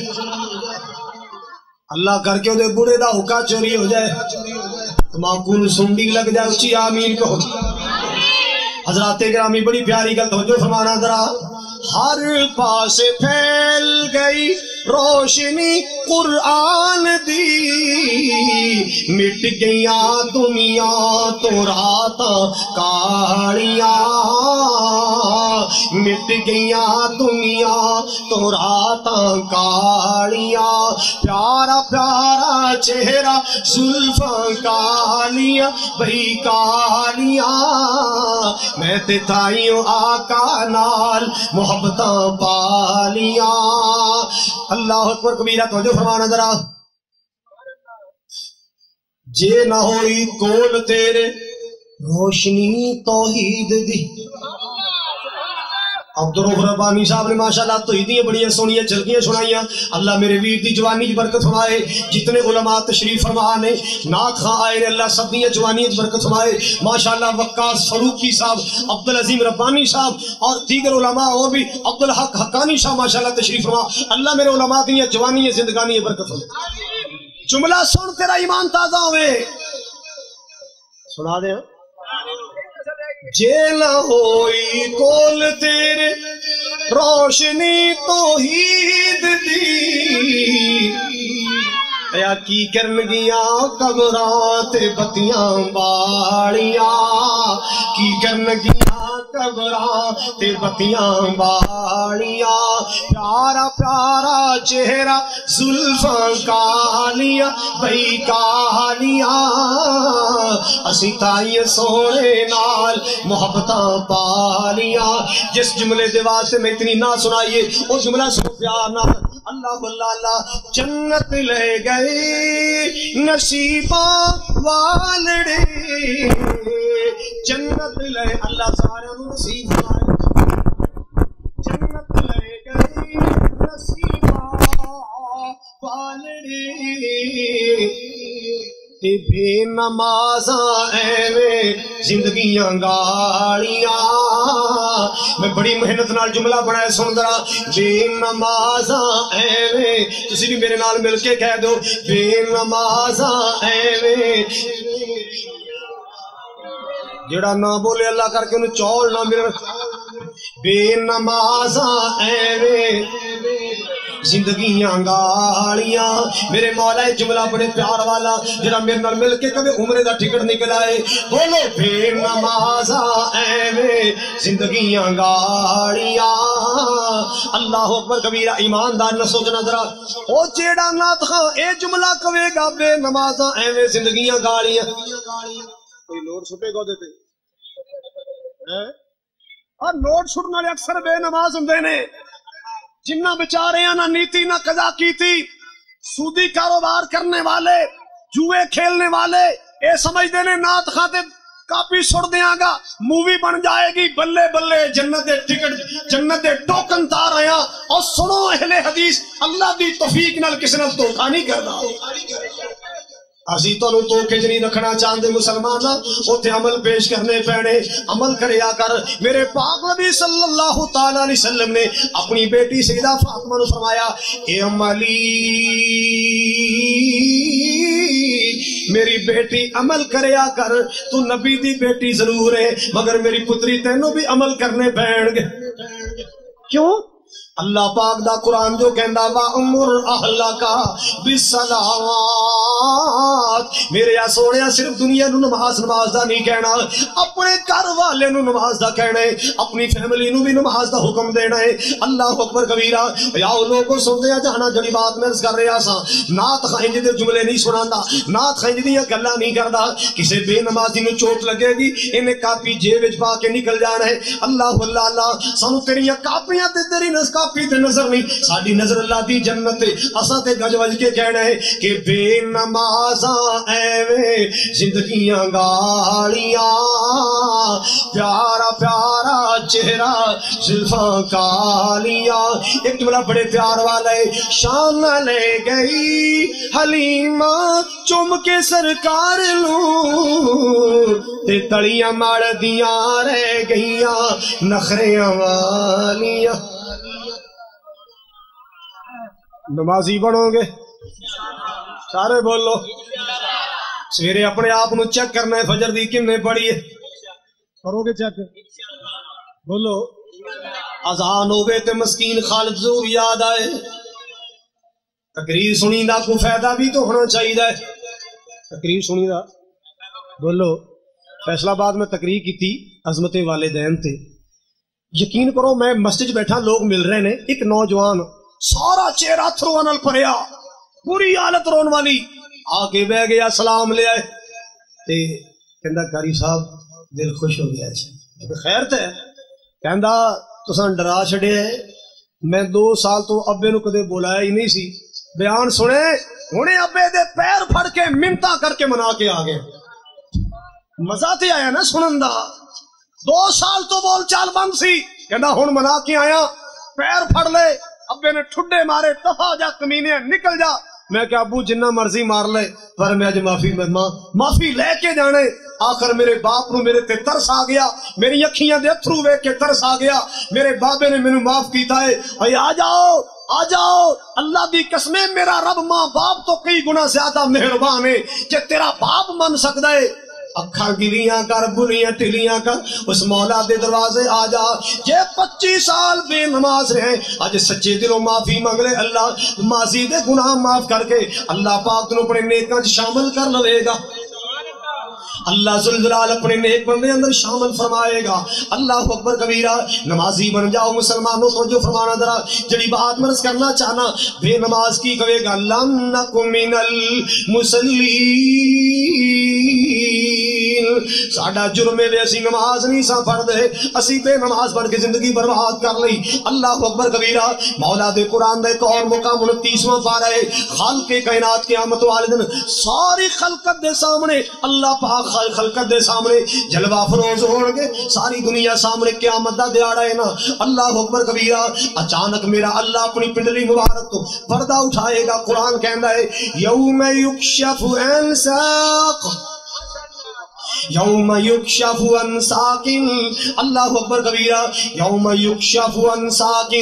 اللہ کر کے دے بڑے دا حکا چوری ہو جائے, تماکو سنڈی لگ جائے, اچھی آمین کہو. حضرات گرامی بڑی پیاری گل توجہ فرمانا ذرا. ہر پاس پھیل گئی روشنی قرآن دی, مٹ گئیاں دنیا تو راتاں کالیاں, مٹ گئیاں دنیا تو راتاں کالیاں. پیارا پیارا چہرہ زلفاں کالیاں بھئی کالیاں, میں تے تائیوں آقا نال محبتاں پالیاں. اللہ اکبر کبیرہ توجہ فرمانا ذرا. جے نہ ہوئی کول تیرے روشنی توحید دی. عبدالرؤف ربانی صاحب نے ماشاءاللہ توحیدیاں بڑی سونیاں جھلکیاں سنائیاں. اللہ میرے ویر دی جوانی کی برکت فرمائے. جتنے علماء تشریف فرما نے ناک خواہ آئے نے, اللہ سب دی جوانی کی برکت فرمائے. ماشاءاللہ وقاص فاروقی صاحب, عبدالعظیم ربانی صاحب اور دیگر علماء اور بھی, عبدالحق حقانی صاحب ماشاءاللہ تشریف فرما. اللہ میرے علماء دی جوانی زندگانی کی برکت فرمائے. جملہ سن تیرا ایمان تازہ ہوئے, سنا دیں. جے نہ ہوئی کول تیرے روشنی توحید دی, یا کی کرن گیا قبراں تے بتیاں بالیاں, کی کرن گیا قبراں تے بتیاں بالیاں. پیارا پیارا چہرہ زلفاں کالیاں بھئی کالیاں, اسی تائیں سونے نال محبتاں پالیاں. جس جملے دے واسطے میں اتنی نہ سنائیے وہ جملہ سن پیار نال. اللہ اللہ اللہ. جنت لے گئے نصیباں والڑے, جنت لے اللہ سارے نصیب والے, جنت لے گئے نصیباں والڑے, تے بے نمازاں ایویں زندگیاں گالیاں. میں بڑی محنت نال جملہ بنایا سن ذرا. بے نمازاں ایویں, تسی بھی میرے نال مل کے کہہ دو, بے نمازاں ایویں. جڑا نہ بولے اللہ کر کے انہوں چول نہ مل. بے نمازاں ایویں زندگیاں گالیاں. میرے مولا جملہ بڑے پیار والا جڑا میرے نال مل کے کبھی عمرے دا ٹکٹ نکل آئے. بولو بے نمازاں ایویں زندگیاں گالیاں. اللہ اکبر کبیرہ. ایماندار نہ سوچنا ذرا او جیڑا نعت خاں اے جملہ کہے گا بے نمازاں ایویں زندگیاں گالیاں. کوئی نوٹ چھپے گا دیتے اور نوٹ چھٹنے والے اکثر بے نماز ہوندے نے جنہ بیچارے نہ نیتی نہ قضا کی تھی. سودی کاروبار کرنے والے جوئے کھیلنے والے اے سمجھتے نے نعت خاطر کاپی سڑ دیاں گا مووی بن جائے گی. بلے بلے جنت دے ٹکٹ جنت دے ٹوکن تار آیا. اور سنو اہل حدیث اللہ دی توفیق نال کسی نال دھوکا نہیں کردا. اسی تو چ نہیں رکھنا چاہتے مسلمان اتنے عمل پیش کرنے پینے. عمل کریا کر. میرے پاک نبی صلی اللہ تعالی علیہ وسلم نے اپنی بیٹی سیدہ فاطمہ نے فرمایا اے عملی میری بیٹی عمل کریا کر. تو نبی دی بیٹی ضرور ہے مگر میری پتری تینوں بھی عمل کرنے پین گے. کیوں؟ اللہ پاک دا قرآن جو کہندا وَأْمُرْ أَهْلَكَ بِالصَّلَوَاتِ. میرے یا سونیا صرف دنیا نو نماز دا نہیں کہنا اپنے گھر والے نو نماز دا کہنا ہے اپنی فیملی نو بھی نماز دا حکم دینا ہے. اللہ اکبر کبیرہ. یا لوگوں سنتے ہیں جانا جڑی بات میں کر رہا سا نعت خائن دے جملے نہیں سناندا نعت خائن دیاں گلاں نہیں کردا. کسے بے نمازی نو چوٹ لگے گی انہیں کاپی جیب وچ پا کے نکل جانا ہے. اللہ اللہ اللہ سانو تیریاں کاپیاں تے تیری کاپی تے نظر نہیں ساڈی نظر اللہ دی جنت تے. اساں تے گج وج کے کہنا ہے کہ بے نمازاں ایویں زندگیاں گالیاں. پیارا پیارا چہرہ زلفاں کالیاں. ایک جملہ بڑے پیار والا ہے. شان لے گئی حلیمہ چم کے سرکار لوں تے تڑیاں مڑ دیاں رہ گئیاں نخریاں والیاں. نمازی بنو گے سارے بولو. سویرے اپنے آپ نو چیک کرنا ہے فجر دی کنے پڑھی ہے کرو گے چیک بولو. اذان ہوگے تے مسکین خالد ضرور یاد آئے. تقریر سنی دا کو فائدہ بھی تو ہونا چاہیے. تقریر سنی دا بولو. فیصلہ آباد میں تقریر کی تھی عظمت والدین تھے. یقین کرو میں مسجد بیٹھا لوگ مل رہے نے. ایک نوجوان سارا چہرہ تھرو نال بھریا پوری حالت رون والی آ کے بہ گیا سلام لے آئے تے کہندا قاری صاحب دل خوش ہو گیا. خیر تے کہندا تساں ڈرا چھڈیا ہے. میں 2 سال تو ابے نو کدے بلایا ہی نہیں سی. بیان سنے ہنے ابے دے پیر پھڑ کے منتا کر کے منا کے آ گئے. مزہ تے آیا نا سنن دا. 2 سال تو بول چال بند سی. کہندا ہن منا کے آیا پیر پھڑ لے. ابے نے ٹھڈے مارے دفع جا کمینے نکل جا. میں کہ ابو جنہ مرضی مار لے پر میں اج معافی لے کے جانے. آخر میرے باپ نو میرے تے ترس آ گیا. میری اکھیاں دے اتھرو ویکھ کے ترس آ گیا. میرے بابے نے مینوں معاف کیتا ہے. اے آ جاؤ اللہ دی قسمیں میرا رب ماں باپ تو کئی گنا زیادہ مہربان ہے. جے تیرا باپ من سکدا ہے اکھاں گلیاں کر بلیاں ٹلیاں کر اس مولا دے دروازے آ جا. جے 25 سال بے نماز رہے اج سچے دلوں معافی منگ لے. اللہ ماضی دے گناہ معاف کر کے اللہ پاک نو اپنے نیکاں شامل کر لے گا. اللہ ذوالجلال اپنے نیک بندے اندر شامل فرمائے گا. اللہ اکبر کبیرہ. نمازی بن جاؤ مسلمانوں. توجہ فرمانا ذرا جڑی بات مرض کرنا چاہنا بے نماز کی کہے گا لم نکن من المصلین. ساڈا جرم ہے اسی نماز نہیں سا پڑھ دے. اسی بے نماز پڑھ کے زندگی برباد کر لی. اللہ اکبر کبیرہ. مولا دے قرآن دے ایک اور مقام 29واں پارہ ہے. خالق کائنات قیامت والے دن ساری خلقت دے سامنے اللہ پاک خلقت دے سامنے جلوہ فروز ہون گے. ساری دنیا سامنے قیامت دا دیہاڑا ہے نا. اللہ اکبر کبیرہ. اچانک میرا اللہ اپنی پنڈلی مبارک تو پردہ اٹھائے گا. قرآن کہندا ہے یوم یکشف عن ساق یوم یکشف عن ساق. اللہ اکبر کبیرہ. یوم یکشف عن ساق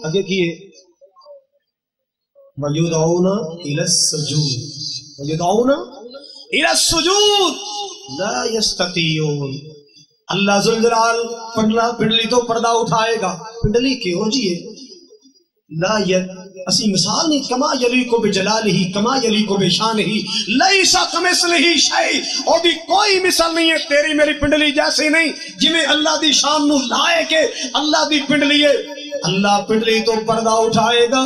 اگے کیے وَيُدْعَوْنَ إِلَى السُّجُودِ وَيُدْعَوْنَ إِلَى السُّجُودِ لَا يَسْتَطِيعُونَ. اللہ ذوالجلال پنڈلی تو پردہ اٹھائے گا. پنڈلی کیوں جی ہے لا اسی مثال نہیں کما یلیکو بجلالہی کما یلیکو بشانہی لیسا کمثلہی شیء او دی کوئی مثال نہیں ہے تیری میری پنڈلی جیسی نہیں جویں اللہ دی شان نو لائے کہ اللہ دی پنڈلی ہے اللہ پنڈلی تو پردہ اٹھائے گا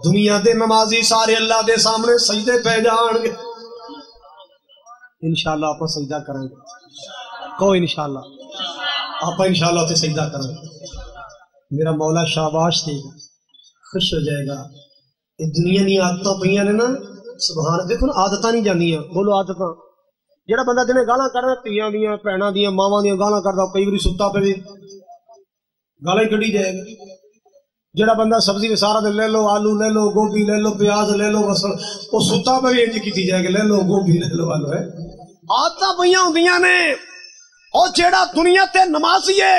دنیا دے نمازی سارے اللہ دے سامنے سجدے پہ جان گے انشاءاللہ آپ سجدہ کریں گے کو انشاءاللہ آپ انشاءاللہ تے سجدہ کریں گے میرا مولا شاباش دے گا خوش ہو جائے گا یہ دنیا نہیں عادتاں پہیاں نے نا سبحان دیکھو نا عادتاں نہیں جانیاں بولو عادتاں جڑا بندہ جنہیں گالاں کرنا تیاں دیاں پہنا دیاں ماواں دیاں گالاں کردا کئی باری ستا پہ بھی گالاں ہی کڈی جائے گا جڑا بندہ سبزی وسارا دے لے لو آلو لے لو گوبھی لے لو پیاز لے لو بسل وہ ستا پہ بھی انج کیتی جائے گا لے لو گوبھی لے لو آلو ہے عادتاں پہیاں ہوندیاں نے او جڑا دنیا تے نمازی ہے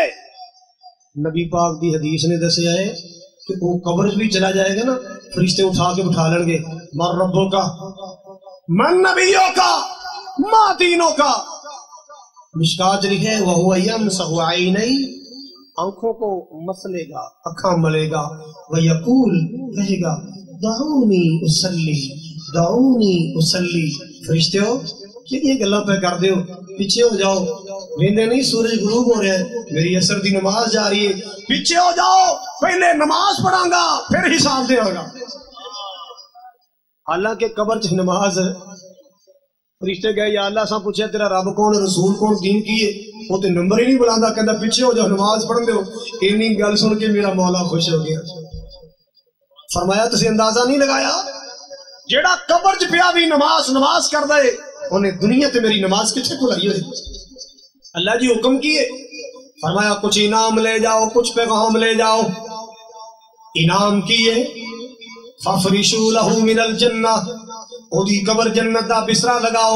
نبی پاک دی حدیث نے دسیا ہے کہ وہ قبر بھی چلا جائے گا نا فرشتے اٹھا کے بٹھا لیں گے من ربوں کا من نبیوں کا ما دینوں کا مشکات لکھے وَهُوَ يَمْسَحُ عَيْنَيْهِ آنکھوں کو مسلے گا اکھاں ملے گا وَيَقُول کہے گا دعونی اصلی دعونی اصلی فرشتے ہو یہ گلہ پہ کر دیو پیچھے ہو جاؤ ویندے نہیں سورج غروب ہو رہا ہے میری عصر دی نماز جا رہی ہے پیچھے ہو جاؤ پہلے نماز پڑھاں گا پھر حساب دے گا حالانکہ قبر چ نماز فرشتے گئے یا اللہ سا پوچھے تیرا رب کون رسول کون دین کی ہے وہ تے نمبر ہی نہیں بلاندا کہندا پیچھے ہو جاؤ نماز پڑھن دیو اینی گل سن کے میرا مولا خوش ہو گیا فرمایا تسی اندازہ نہیں لگایا جیڑا قبر چ پیا بھی نماز کردا ہے انہیں دنیا تے میری نماز کتنے بھلائی ہوئی اللہ جی حکم کیے فرمایا کچھ انعام لے جاؤ کچھ پیغام لے جاؤ انعام کیے فَفْرِشُوا لَهُ مِنَ الْجَنَّةِ او دی قبر جنت دا بسرا لگاؤ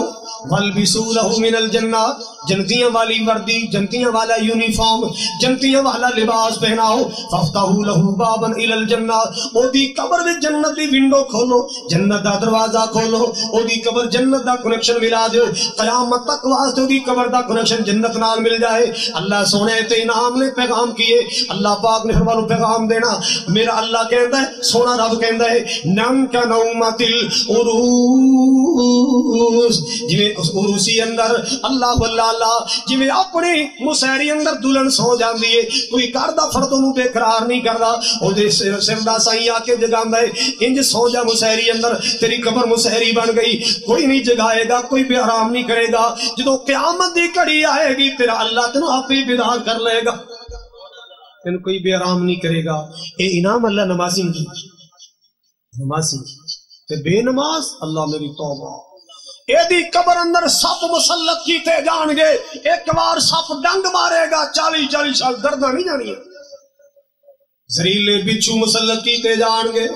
وَالْبِسُوا لَهُ مِنَ الْجَنَّةِ جنتیاں والی وردی جنتیاں والا یونیفارم جنتیاں والا لباس پہناؤ فَفْتَحُوا لَهُ بَابًا إِلَى الْجَنَّةِ او دی قبر وچ جنت دی ونڈو کھولو جنت دا دروازہ کھولو او دی قبر جنت دا کنیکشن ملا دیو قیامت تک واسطے دی قبر دا کنیکشن جنت نال مل جائے اللہ سونے تے انعام نے پیغام کیے اللہ پاک نے فرمایا پیغام دینا میرا اللہ کہندا ہے سونا رب کہندا ہے نم کا نومت العروس جویں اس عروسی اندر اللہ واللہ جویں اپنی مسہری اندر دلہن سو جاندی ہے کوئی گھر دا فرد اونوں بے قرار نہیں کردا او دے سر دا سائیں آ کے جگاندا ہے انج سو جا مسہری اندر تیری قبر مسہری بن گئی کوئی نہیں جگائے گا کوئی بے آرام نہیں کرے گا جدوں قیامت دی گھڑی آئے گی تیرا اللہ تینوں آپ ہی بیدار کر لے گا تینوں کوئی بے آرام نہیں کرے گا اے انعام اللہ نمازی کی نمازی تے بے نماز اللہ میری توبہ اے دی قبر اندر سپ مسلط کیتے جان گے ایک بار سپ ڈنگ مارے گا 40 سال گرداں نہیں جانی زہریلے بچھو مسلط کیتے جان گے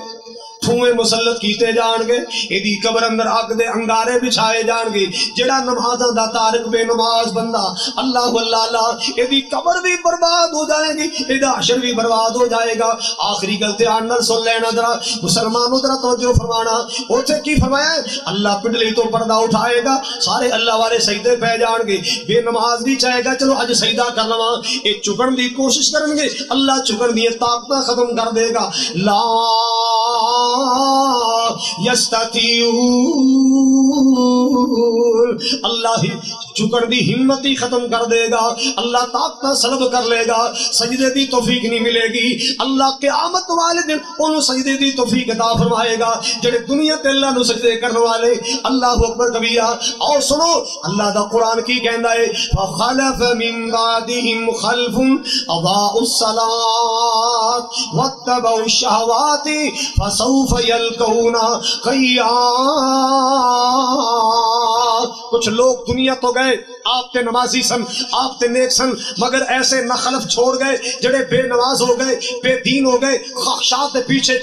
تھوئے مسلط کیتے جان گے ایدی قبر اندر اگ دے انگارے بچھائے جان گے جڑا نمازاں دا تارک بے نماز بندہ اللہ واللہ ایدی قبر بھی برباد ہو جائے گی ایدہ حشر بھی برباد ہو جائے گا آخری گلتے آنر سن لینا ذرا مسلمانوں ذرا توجہ فرمانا اوتھے کی فرمایا اللہ پنڈلی تو پردہ اٹھائے گا سارے اللہ والے سجدے پہ جان گے بے نماز بھی چاہے گا چلو اج سجدہ کر لواں اے چکن دی کوشش کریں گے اللہ چکن دی طاقتاں ختم کر دے گا لا یستطیعون اللہ چکن دی ہمت ہی ختم کر دے گا اللہ طاقت سلب کر لے گا سجدے دی توفیق نہیں ملے گی اللہ قیامت والے دن انہوں سجدے دی توفیق عطا فرمائے گا جڑے دنیا تے اللہ نو سجدے کرنے والے اللہ اکبر کبیرہ اور سنو اللہ دا قرآن کی کہندا ہے فخلف من بعدهم خلف اضاعوا الصلاة واتبعوا الشهوات فسوف يلقون غيا کچھ لوگ دنیا تو گئے آپ تے نمازی سن آپ تے نیک سن مگر ایسے نخلف چھوڑ گئے جڑے بے نماز ہو گئے بے دین ہو گئے خواہشات پیچھے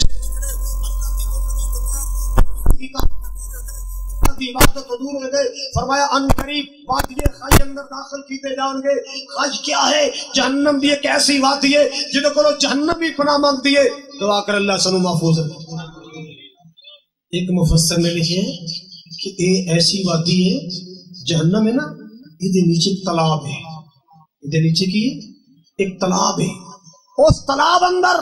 عبادت کو دور ہو گئے فرمایا ان قریب وادی خاج اندر داخل کیتے جان گے خاج کیا ہے جہنم بھی ایک ایسی وادی ہے جنہوں کو جہنم بھی پناہ مانگتی ہے دعا کر اللہ سنو محفوظ ہے ایک مفسر نے لکھی ہے کہ یہ ایسی وادی ہے جہنم ہے نا یہ نیچے تالاب ہے یہ نیچے کی ایک تالاب ہے اس تالاب اندر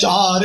4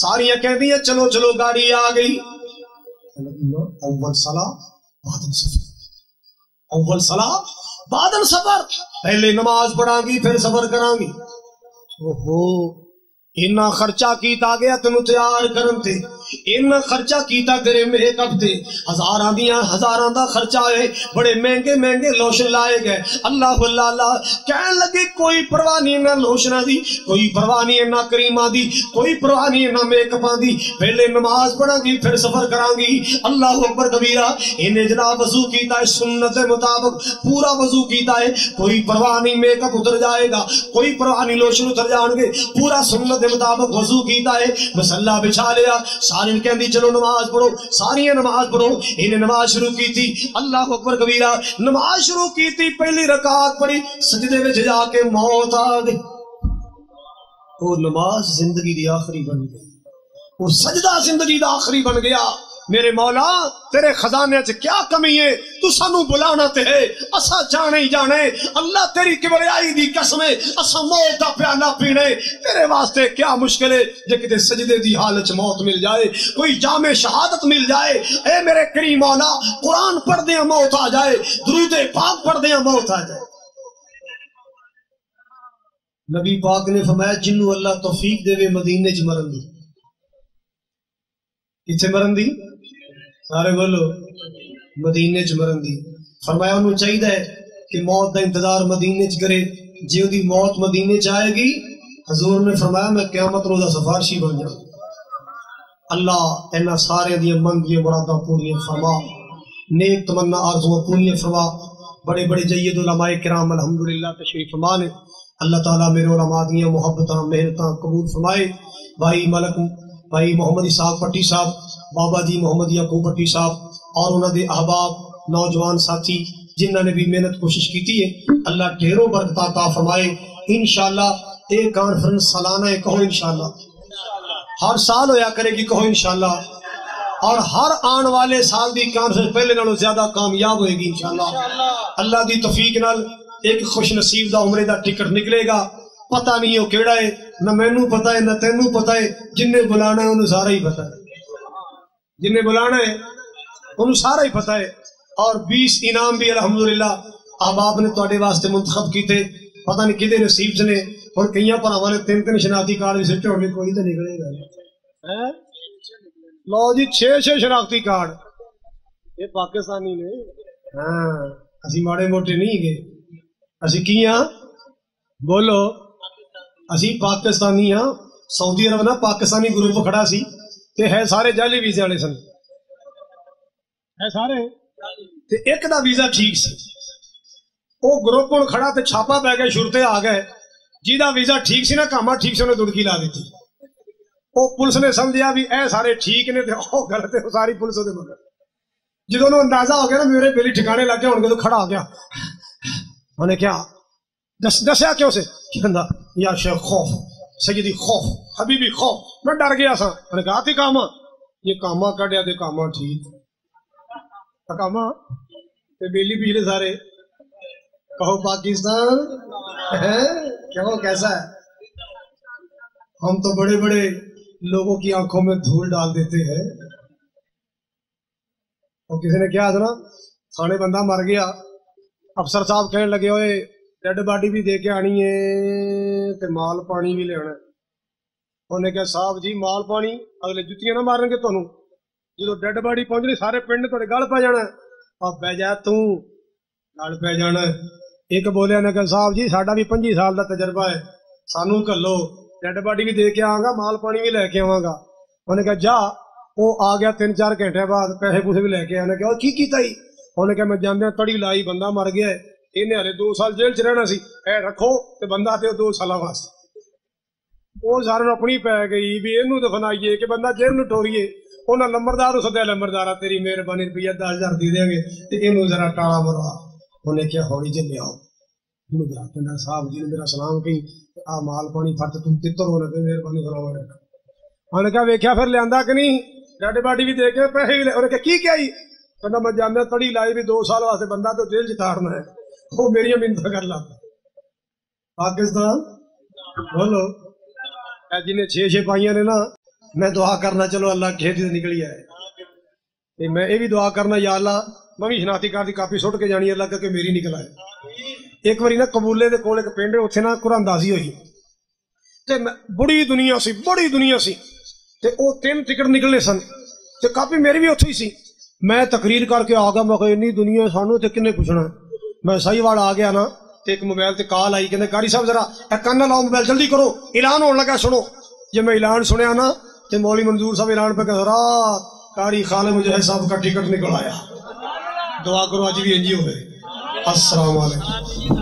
ساریاں کہندی ہیں چلو چلو گاڑی آ گئی. اول صلاح بعد سفر، اول صلاح بعد سفر، پہلے نماز پڑھاں گی پھر سفر کراں گی. اوہو اتنا خرچہ کیتا گیا تینوں تیار کرن تے، اتنا خرچہ کیتا تیرے میک اپ تے، ہزاراں دا خرچہ ہے، بڑے مہنگے مہنگے لوشن لائے گئے. اللہ اللہ اللہ کہن لگے کوئی پرواہ نہیں نہ لوشناں دی، کوئی پرواہ نہیں نہ کریماں دی، کوئی پرواہ نہیں نہ میک اپاں دی، پہلے نماز پڑھاں گی پھر سفر کراں گی. اللہ اکبر کبیرہ. انہیں جناب وضو کیتا ہے سنت کے مطابق، پورا وضو کیتا ہے، کوئی پرواہ نہیں میک اپ اتر جائے گا، کوئی پرواہ نہیں لوشن اتر جان گے، پورا سنت مطابق وضو کیتا ہے، مسلح بچھا لیا. ساری کہندی چلو نماز پڑھو، ساری نماز پڑھو. انہیں نماز شروع کی تھی. اللہ اکبر کبیرہ. نماز شروع کی تھی، پہلی رکعت پڑھی، سجدے میں جا کے موت آ گئی. وہ نماز زندگی دی آخری بن گئی، وہ سجدہ زندگی دا آخری بن گیا. میرے مولا تیرے خزانے سے کیا کمی ہے، تو سانو بلانا تے ہے، اسا جانے ہی جانے. اللہ تیری کبریائی دی قسم ہے، اسا موت دا پیالہ پینے، تیرے واسطے کیا مشکل ہے. جے کتے سجدے دی حالت موت مل جائے، کوئی جامع شہادت مل جائے، اے میرے کریم مولا قرآن پڑھ دیا موت آ جائے، درود پاک پڑھ دیا موت آ جائے. نبی پاک نے فرمایا جنوں اللہ توفیق دے وے مدینے چ مرن دی. کتنے مرن دی؟ سارے بولو مدینے چ مرن دی. فرمایا انہوں چاہیے کہ موت دا انتظار مدینے چ کرے، جی دی موت مدینے چ آئے گی حضور نے فرمایا میں قیامت روزہ سفارشی بن جاؤں. اللہ انہاں سارے دی من دی مراداں پوریاں فرما، نیک تمنا آرزویں پوریاں فرما. بڑے بڑے جید علماء کرام الحمدللہ تشریف فرما نے. اللہ تعالیٰ میرے علماء دیاں محبتاں محنتاں قبول فرمائے. بھائی ملک بھائی محمد اسحاق پٹی صاحب، بابا جی محمد یعقوب پٹی صاحب اور انہوں دے احباب نوجوان ساتھی جنہوں نے بھی محنت کوشش کی ہے، اللہ ڈھیروں برکت عطا فرمائے. انشاءاللہ ایک کانفرنس سالانہ ہے، کہو انشاءاللہ. ہر سال ہویا کرے گی، کہو انشاءاللہ. اور ہر آن والے سال دی کانفرنس پہلے نالوں زیادہ کامیاب ہوئے گی انشاءاللہ. اللہ دی توفیق نال ایک خوش نصیب دا عمرے دا ٹکٹ نکلے گا. پتہ نہیں وہ کیڑا ہے، نہ مینوں پتہ ہے نہ تینوں پتہ ہے، جن نے بلانا ہے انہوں سارا ہی پتہ ہے، جن نے بلانا ہے انہوں سارا ہی پتہ ہے. اور 20 انعام بھی الحمدللہ احباب نے تواڈے واسطے منتخب کیتے. پتہ نہیں کدے نصیب چ نے، اور کئیاں بھراواں نے 3 شناختی کارڈ بھی سٹے ہونے، کوئی تو نکلے گا. لو جی 6 شناختی کارڈ یہ پاکستانی نے. ہاں اسی ماڑے موٹے نہیں گے، اسی کی ہاں بولو، اسی پاکستانی ہاں. سعودی عرب نا پاکستانی گروپ کھڑا سی تے ہے سارے جعلی ویزے والے سن، ہے سارے تے ایک دا ویزا ٹھیک سی، وہ گروپ ہوں کھڑا تے چھاپا پہ گئے، شرطے آ گئے، جیدہ ویزا ٹھیک سی نا کاما ٹھیک سے انہیں دڑکی لا دیتی. وہ پولیس نے سمجھیا بھی اے سارے ٹھیک نے تے او غلط ہے، ساری پولیس دے مگر جدوں انہوں اندازہ ہو گیا نا میرے بیلی ٹھکانے لگ گیا، ان کو کھڑا ہو گیا. انہیں کیا دسیا کیوں سے کہندا یا شیخ خوف سیدی خوف حبیبی خوف، میں ڈر گیا سا. میں نے کہا تھی کاما یہ کاما کڈیا تے کاما ٹھیک کاما تے بیلی پیچھے سارے. کہو پاکستان کیوں کیسا ہے؟ ہم تو بڑے بڑے لوگوں کی آنکھوں میں دھول ڈال دیتے ہیں. اور کسی نے کیا سنا تھانے بندہ مر گیا، افسر صاحب کہنے لگے ہوئے ڈیڈ باڈی بھی دے کے آنی ہے تے مال پانی بھی لینا. انہیں کہا صاحب جی مال پانی اگلے جتیاں نہ مارن گے تانوں، جدو ڈیڈ باڈی پہنچنی سارے پنڈ نے تھوڑے گل پہ جانا، آپ بہ جا توں گل پہ جانا. ایک بولیا نے کہا صاحب جی ساڈا بھی 25 سال دا تجربہ ہے، سانوں کلو ڈیڈ باڈی بھی دے کے آواں گا مال پانی بھی لے کے آواں گا. انہیں کہا جا. وہ آ گیا 3-4 گھنٹے بعد پیسے پوسے بھی لے کے آنے. کہا کی کیتا ہی؟ انہیں کہا میں جاندیا تڑی لائی بندہ مر گیا ہے، انہیں ہلے 2 سال جیل چ رہنا سی، اے رکھو تے بندہ تے 2 سال واسطے. وہ سارے اپنی پی گئی بھی اینوں دفنائیے کہ بندہ جیل نو ٹوریے. انہیں لمبردار سدیا، لمبردارا تیری مہربانی روپیہ 10,000 دے دیں گے تے اینوں ذرا ٹالا مروا. انہیں کیا ہولی جی لے آؤ صاحب جی نے میرا سلام کہیں آ مال پانی فٹ تم تتر ہونے پہ مہربانی سلام رکھ. انہیں کہا ویکھیا پھر لیا کہ نہیں ڈیڈ باڈی بھی دے کے پیسے بھی لے. انہیں کہا کی کیا ہی؟ کہنا میں جانا تڑی لائی بھی 2 سال واسطے بندہ تو جیل چتارنا ہے. وہ میری منت کر لاتا. پاکستان بولو جنہیں 6 پائیاں نے نا میں دعا کرنا چلو اللہ کھیتی سے نکلی ہے، میں یہ بھی دعا کرنا یا اللہ میں بھی شناختی کارڈ کی کاپی سٹ کے جانی اللہ کہ میری نکل آئے۔ ایک باری نا قبولے دے کول ایک پنڈ اتنے نا قرآن اندازی ہوئی تے بڑی دنیا سی تے او 3 ٹکٹ نکلنے سن تے کاپی میری بھی اتھے ہی سی۔ میں تقریر کر کے آ گیا، میں کہ انی دنیا سانو تے کنے پوچھنا، میں صحیح واڑ آ گیا نا تے ایک موبائل تے کال آئی کہ قاری صاحب ذرا کن لاؤ موبائل جلدی کرو اعلان ہونے لگا سنو۔ جب میں اعلان سنیا نا تے مولوی منظور صاحب اعلان پہ کہ رات قاری خالد مجاہد صاحب کا ٹکٹ نکل آیا، دعا کرو اج بھی انجی ہوئے۔ السلام علیکم۔